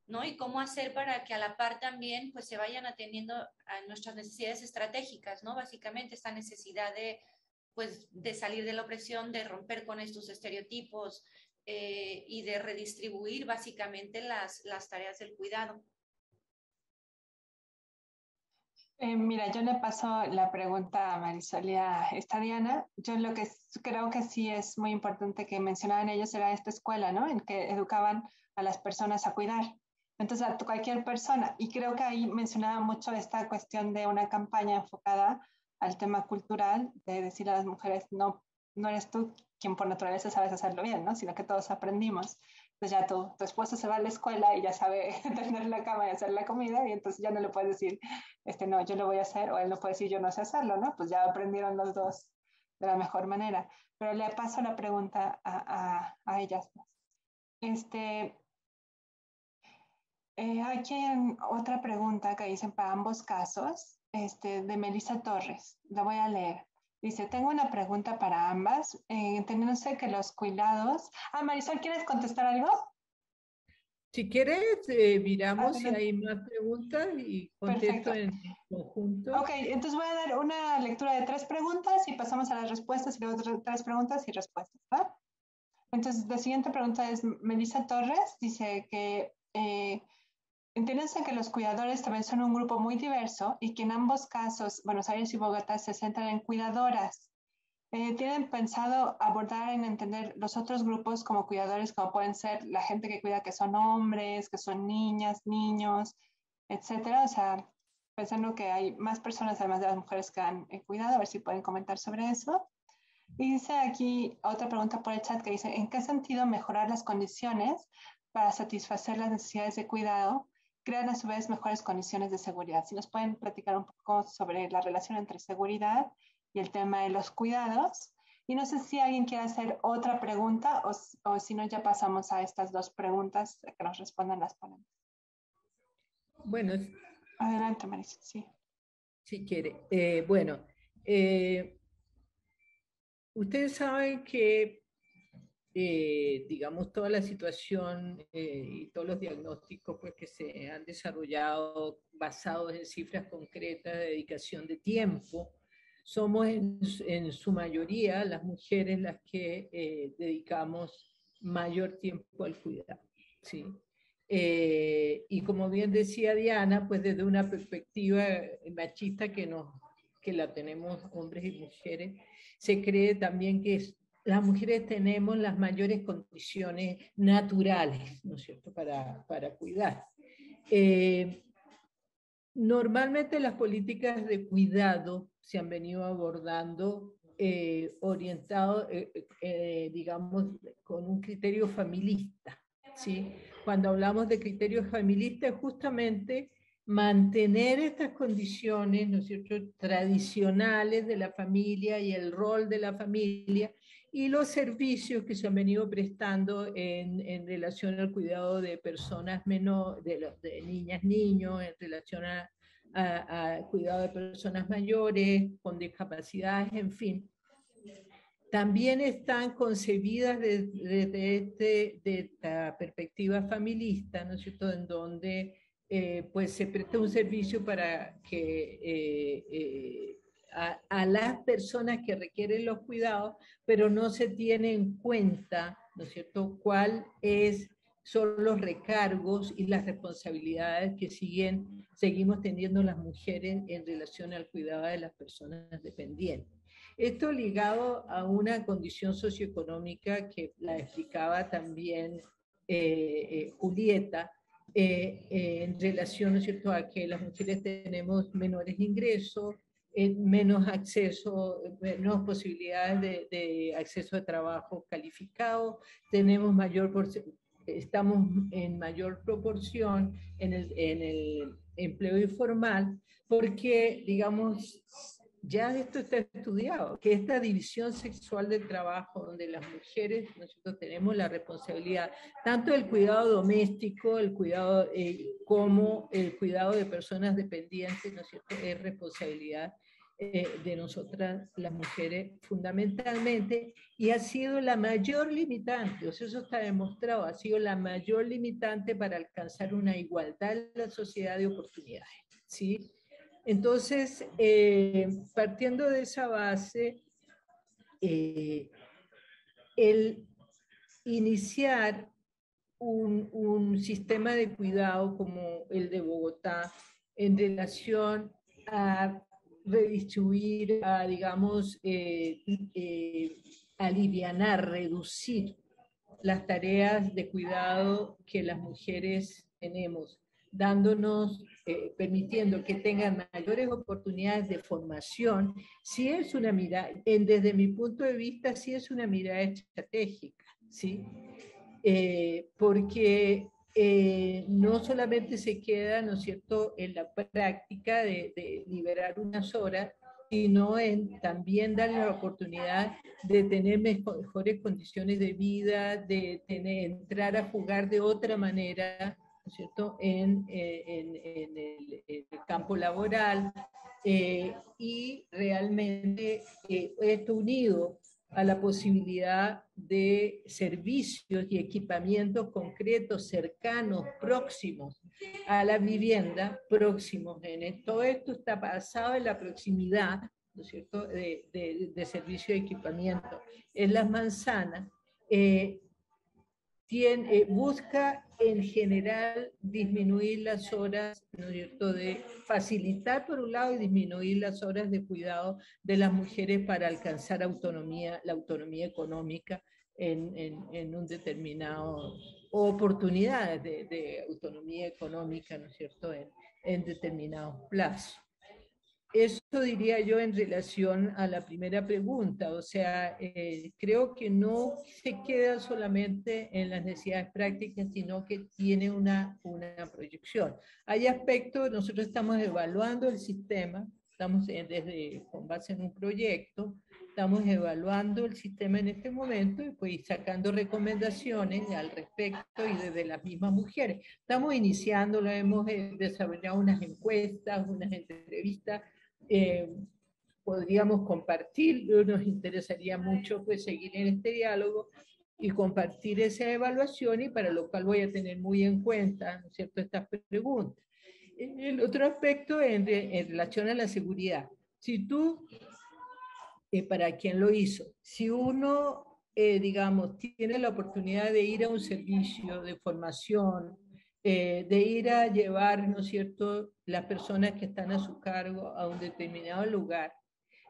¿no? Y cómo hacer para que a la par también pues se vayan atendiendo a nuestras necesidades estratégicas, ¿no? Básicamente esta necesidad de salir de la opresión, de romper con estos estereotipos y de redistribuir básicamente las tareas del cuidado. Mira, yo le paso la pregunta a Marisol y a Diana. Yo lo que creo que sí es muy importante que mencionaban ellos era esta escuela, ¿no? En que educaban a las personas a cuidar. Entonces, a cualquier persona. Y creo que ahí mencionaba mucho esta cuestión de una campaña enfocada al tema cultural, de decir a las mujeres, no eres tú quien por naturaleza sabes hacerlo bien, ¿no? Sino que todos aprendimos. Pues ya tu esposo se va a la escuela y ya sabe tender la cama y hacer la comida, y entonces ya no le puedes decir, no, yo lo voy a hacer, o él no puede decir, yo no sé hacerlo, ¿no? Pues ya aprendieron los dos de la mejor manera. Pero le paso la pregunta a ellas. Aquí hay otra pregunta que dicen para ambos casos, de Melissa Torres. La voy a leer. Dice, tengo una pregunta para ambas, entendiéndose que los cuidados... Ah, Marisol, ¿quieres contestar algo? Si quieres, miramos si hay más preguntas y contesto en conjunto. Ok, entonces voy a dar una lectura de 3 preguntas y pasamos a las respuestas y luego 3 preguntas y respuestas, ¿verdad? Entonces, la siguiente pregunta es Melissa Torres, dice que entiéndense que los cuidadores también son un grupo muy diverso y que en ambos casos, Buenos Aires y Bogotá, se centran en cuidadoras. ¿Tienen pensado abordar en entender los otros grupos como cuidadores, como pueden ser la gente que cuida que son hombres, que son niñas, niños, etcétera? O sea, pensando que hay más personas además de las mujeres que han cuidado, a ver si pueden comentar sobre eso. Y dice aquí otra pregunta por el chat que dice, ¿en qué sentido mejorar las condiciones para satisfacer las necesidades de cuidado crean a su vez mejores condiciones de seguridad? Si nos pueden platicar un poco sobre la relación entre seguridad y el tema de los cuidados. Y no sé si alguien quiere hacer otra pregunta o si no ya pasamos a estas 2 preguntas que nos respondan las ponentes. Bueno. Adelante, Marisol, sí. Si quiere. Ustedes saben que, digamos, toda la situación y todos los diagnósticos pues, que se han desarrollado basados en cifras concretas de dedicación de tiempo, somos en su mayoría las mujeres las que dedicamos mayor tiempo al cuidado, ¿sí? Y como bien decía Diana, pues desde una perspectiva machista que la tenemos hombres y mujeres, se cree también que las mujeres tenemos las mayores condiciones naturales, ¿no es cierto?, para cuidar. Normalmente las políticas de cuidado se han venido abordando orientado, digamos, con un criterio familista, ¿sí? Cuando hablamos de criterios familistas, justamente mantener estas condiciones, ¿no es cierto?, tradicionales de la familia y el rol de la familia y los servicios que se han venido prestando en relación al cuidado de personas menores, de niñas, niños, en relación a cuidado de personas mayores, con discapacidades, en fin. También están concebidas desde esta perspectiva familista, ¿no es cierto?, en donde pues se presta un servicio para que a las personas que requieren los cuidados, pero no se tiene en cuenta, ¿no es cierto?, son los recargos y las responsabilidades que seguimos teniendo las mujeres en relación al cuidado de las personas dependientes. Esto ligado a una condición socioeconómica que la explicaba también Julieta, en relación, ¿no es cierto?, a que las mujeres tenemos menores ingresos, menos acceso, menos posibilidades de acceso a trabajo calificado, estamos en mayor proporción en el empleo informal, porque, digamos, ya esto está estudiado, que esta división sexual del trabajo, donde las mujeres nosotros tenemos la responsabilidad tanto del cuidado doméstico, el cuidado, como el cuidado de personas dependientes, ¿no es cierto?, es responsabilidad de nosotras las mujeres fundamentalmente, y ha sido la mayor limitante, o sea, eso está demostrado, ha sido la mayor limitante para alcanzar una igualdad en la sociedad de oportunidades, ¿sí? Entonces, partiendo de esa base, el iniciar un sistema de cuidado como el de Bogotá en relación a redistribuir, a, digamos, alivianar, reducir las tareas de cuidado que las mujeres tenemos, dándonos, permitiendo que tengan mayores oportunidades de formación, sí es una mirada, desde mi punto de vista, sí es una mirada estratégica, ¿sí? Porque no solamente se queda, ¿no es cierto?, en la práctica de liberar unas horas, sino en también darle la oportunidad de tener mejores condiciones de vida, de entrar a jugar de otra manera, ¿no es cierto?, en el campo laboral, y realmente esto unido a la posibilidad de servicios y equipamientos concretos, cercanos, próximos a la vivienda, próximos. Todo esto está basado en la proximidad, ¿no es cierto?, de servicio y equipamiento. En Las Manzanas busca en general disminuir las horas, ¿no es cierto?, de facilitar por un lado y disminuir las horas de cuidado de las mujeres para alcanzar autonomía, la autonomía económica en un determinado, oportunidades de autonomía económica, ¿no es cierto?, en determinados plazos. Eso diría yo en relación a la primera pregunta, o sea, creo que no se queda solamente en las necesidades prácticas, sino que tiene una proyección. Hay aspectos, nosotros estamos evaluando el sistema, estamos con base en un proyecto, estamos evaluando el sistema en este momento y pues sacando recomendaciones al respecto y desde las mismas mujeres. Estamos iniciando, hemos desarrollado unas encuestas, unas entrevistas. Podríamos compartir, nos interesaría mucho pues seguir en este diálogo y compartir esa evaluación, y para lo cual voy a tener muy en cuenta, ¿no es cierto?, estas preguntas. El otro aspecto en relación a la seguridad. Si tú, para quien lo hizo, si uno, digamos, tiene la oportunidad de ir a un servicio de formación, de ir a llevar, ¿no es cierto?, las personas que están a su cargo a un determinado lugar.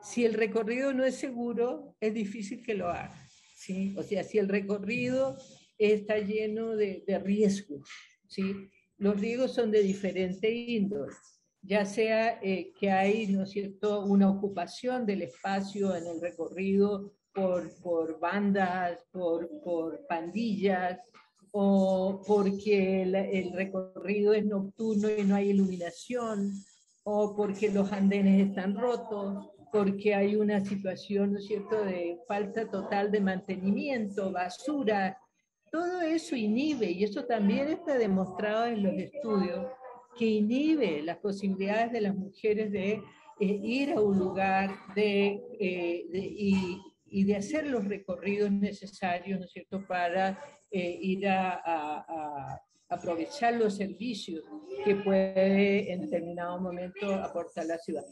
Si el recorrido no es seguro, es difícil que lo haga, ¿sí? O sea, si el recorrido está lleno de riesgos, ¿sí? Los riesgos son de diferente índole, ya sea que hay, ¿no es cierto?, una ocupación del espacio en el recorrido por bandas, por pandillas, o porque el recorrido es nocturno y no hay iluminación, o porque los andenes están rotos, porque hay una situación, ¿no es cierto?, de falta total de mantenimiento, basura. Todo eso inhibe, y eso también está demostrado en los estudios, que inhibe las posibilidades de las mujeres de ir a un lugar y de hacer los recorridos necesarios, ¿no es cierto?, para ir a aprovechar los servicios que puede en determinado momento aportar la ciudad.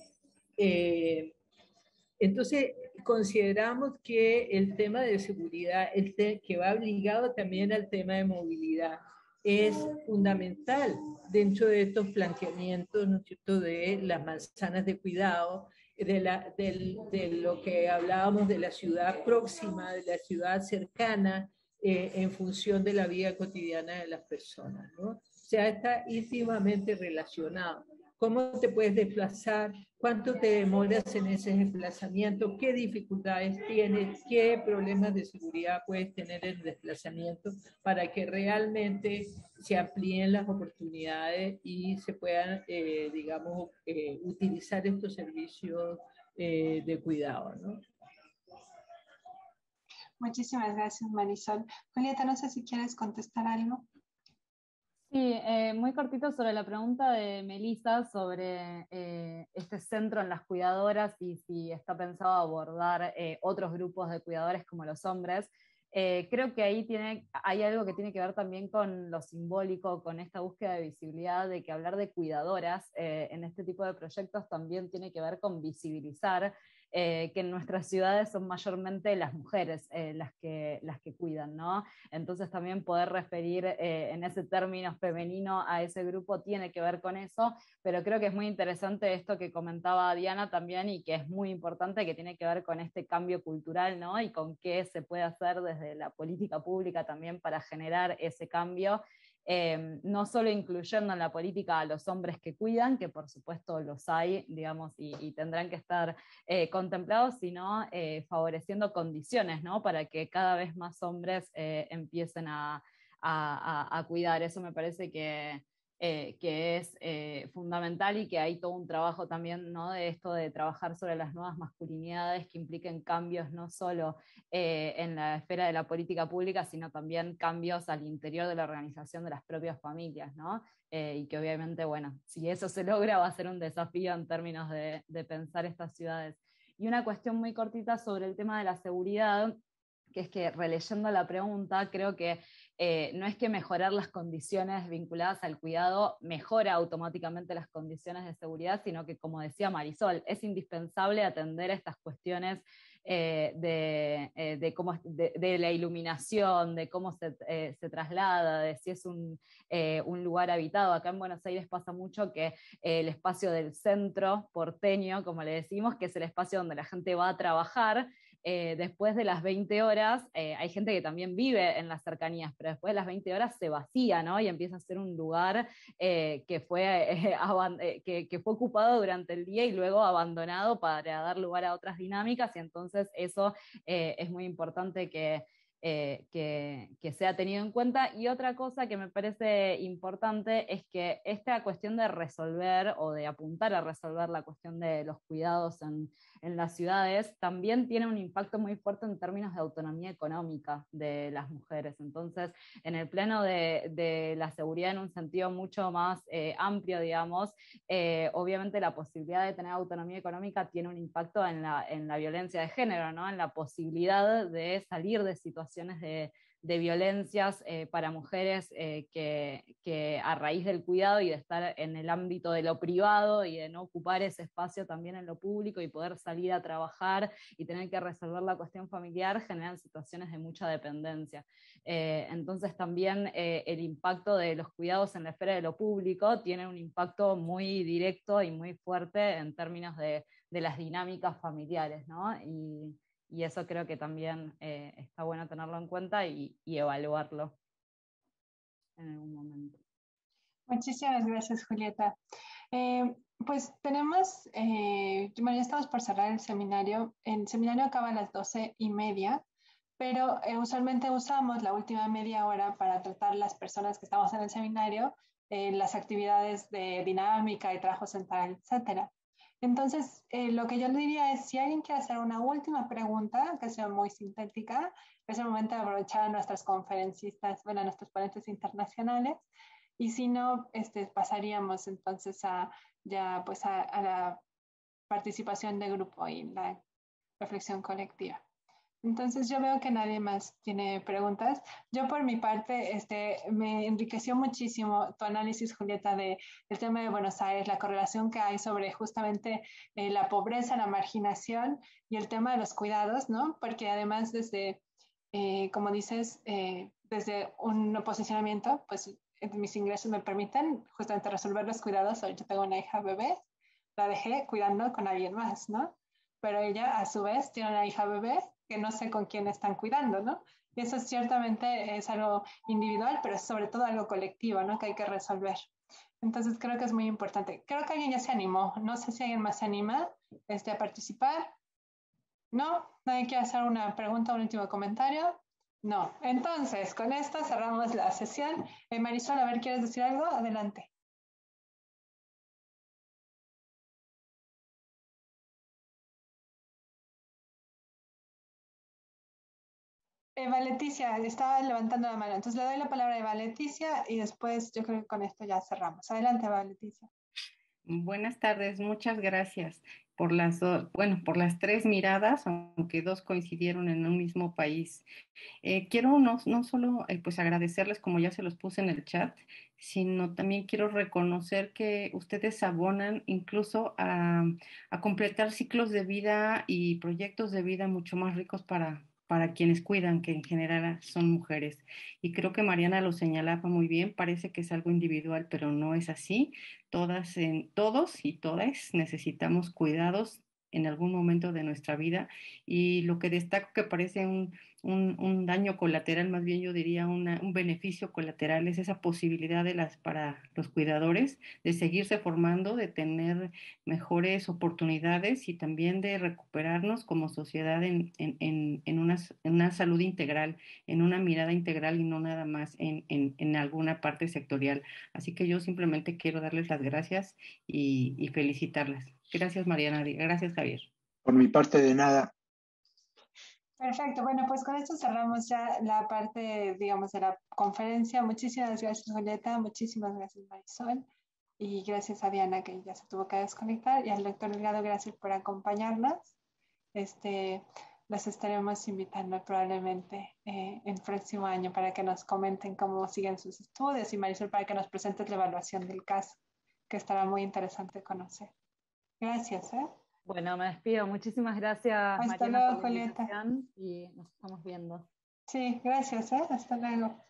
Entonces, consideramos que el tema de seguridad, que va ligado también al tema de movilidad, es fundamental dentro de estos planteamientos, ¿no es cierto?, de las manzanas de cuidado, de lo que hablábamos de la ciudad próxima, de la ciudad cercana, en función de la vida cotidiana de las personas, ¿no? O sea, está íntimamente relacionado. ¿Cómo te puedes desplazar? ¿Cuánto te demoras en ese desplazamiento? ¿Qué dificultades tienes? ¿Qué problemas de seguridad puedes tener en el desplazamiento para que realmente se amplíen las oportunidades y se puedan, digamos, utilizar estos servicios de cuidado, ¿no? Muchísimas gracias, Marisol. Julieta, no sé si quieres contestar algo. Sí, muy cortito sobre la pregunta de Melissa sobre este centro en las cuidadoras y si está pensado abordar otros grupos de cuidadores como los hombres. Creo que ahí hay algo que tiene que ver también con lo simbólico, con esta búsqueda de visibilidad, de que hablar de cuidadoras en este tipo de proyectos también tiene que ver con visibilizar que en nuestras ciudades son mayormente las mujeres las que cuidan, ¿no? Entonces también poder referir en ese término femenino a ese grupo tiene que ver con eso, pero creo que es muy interesante esto que comentaba Diana también y que es muy importante, que tiene que ver con este cambio cultural, ¿no? Y con qué se puede hacer desde la política pública también para generar ese cambio. No solo incluyendo en la política a los hombres que cuidan, que por supuesto los hay, digamos, y tendrán que estar contemplados, sino favoreciendo condiciones, ¿no?, para que cada vez más hombres empiecen a cuidar. Eso me parece que que es fundamental y que hay todo un trabajo también, ¿no? De esto de trabajar sobre las nuevas masculinidades que impliquen cambios no solo en la esfera de la política pública, sino también cambios al interior de la organización de las propias familias, ¿no? Y que obviamente, bueno, si eso se logra va a ser un desafío en términos de pensar estas ciudades. Y una cuestión muy cortita sobre el tema de la seguridad, que es que releyendo la pregunta, creo que no es que mejorar las condiciones vinculadas al cuidado mejora automáticamente las condiciones de seguridad, sino que, como decía Marisol, es indispensable atender estas cuestiones de la iluminación, de cómo se traslada, de si es un lugar habitado. Acá en Buenos Aires pasa mucho que el espacio del centro porteño, como le decimos, que es el espacio donde la gente va a trabajar, después de las 20 horas, hay gente que también vive en las cercanías, pero después de las 20 horas se vacía, ¿no? Y empieza a ser un lugar que fue ocupado durante el día y luego abandonado para dar lugar a otras dinámicas, y entonces eso es muy importante que sea tenido en cuenta. Y otra cosa que me parece importante es que esta cuestión de resolver o de apuntar a resolver la cuestión de los cuidados en las ciudades también tiene un impacto muy fuerte en términos de autonomía económica de las mujeres. Entonces, en el plano de la seguridad en un sentido mucho más amplio, digamos, obviamente la posibilidad de tener autonomía económica tiene un impacto en la violencia de género, ¿no? En la posibilidad de salir de situaciones de violencias para mujeres que a raíz del cuidado y de estar en el ámbito de lo privado y de no ocupar ese espacio también en lo público y poder salir a trabajar y tener que resolver la cuestión familiar, generan situaciones de mucha dependencia. Entonces también el impacto de los cuidados en la esfera de lo público tiene un impacto muy directo y muy fuerte en términos de las dinámicas familiares, ¿no? Y eso creo que también está bueno tenerlo en cuenta y evaluarlo en algún momento. Muchísimas gracias, Julieta. Pues tenemos, bueno, ya estamos por cerrar el seminario. El seminario acaba a las 12:30, pero usualmente usamos la última media hora para tratar las personas que estamos en el seminario, las actividades de dinámica y trabajo central, etcétera. Entonces, lo que yo le diría es, si alguien quiere hacer una última pregunta, que sea muy sintética, es el momento de aprovechar a nuestras conferencistas, bueno, a nuestros ponentes internacionales, y si no, pasaríamos entonces ya pues a la participación de grupo y la reflexión colectiva. Entonces yo veo que nadie más tiene preguntas. Yo por mi parte, me enriqueció muchísimo tu análisis, Julieta, del tema de Buenos Aires, la correlación que hay sobre justamente la pobreza, la marginación y el tema de los cuidados, ¿no? Porque además desde, como dices, desde un posicionamiento, pues mis ingresos me permiten justamente resolver los cuidados. Yo tengo una hija bebé, la dejé cuidando con alguien más, ¿no? Pero ella a su vez tiene una hija bebé que no sé con quién están cuidando, ¿no? Y eso ciertamente es algo individual, pero es sobre todo algo colectivo, ¿no? Que hay que resolver. Entonces creo que es muy importante. Creo que alguien ya se animó. No sé si alguien más se anima a participar. ¿No? ¿Nadie quiere hacer una pregunta o un último comentario? No. Entonces, con esto cerramos la sesión. Marisol, a ver, ¿quieres decir algo? Adelante. Eva Leticia estaba levantando la mano, entonces le doy la palabra a Eva Leticia y después yo creo que con esto ya cerramos. Adelante, Eva Leticia. Buenas tardes, muchas gracias por por las tres miradas, aunque dos coincidieron en un mismo país. Quiero no solo pues agradecerles, como ya se los puse en el chat, sino también quiero reconocer que ustedes abonan incluso a completar ciclos de vida y proyectos de vida mucho más ricos para quienes cuidan, que en general son mujeres. Y creo que Mariana lo señalaba muy bien, parece que es algo individual, pero no es así. Todos y todas necesitamos cuidados en algún momento de nuestra vida, y lo que destaco que parece un daño colateral, más bien yo diría un beneficio colateral, es esa posibilidad para los cuidadores de seguirse formando, de tener mejores oportunidades y también de recuperarnos como sociedad en una salud integral, en una mirada integral y no nada más en alguna parte sectorial. Así que yo simplemente quiero darles las gracias y felicitarlas. Gracias, Mariana. Gracias, Javier. Por mi parte, de nada. Perfecto, bueno, pues con esto cerramos ya la parte, digamos, de la conferencia. Muchísimas gracias, Julieta, muchísimas gracias, Marisol, y gracias a Diana, que ya se tuvo que desconectar, y al doctor Delgado, gracias por acompañarnos. Los estaremos invitando probablemente el próximo año para que nos comenten cómo siguen sus estudios, y Marisol para que nos presentes la evaluación del caso, que estará muy interesante conocer. Gracias. Bueno, me despido. Muchísimas gracias, Hasta Mariana, luego, por la Julieta. invitación y nos estamos viendo. Sí, gracias. Hasta luego.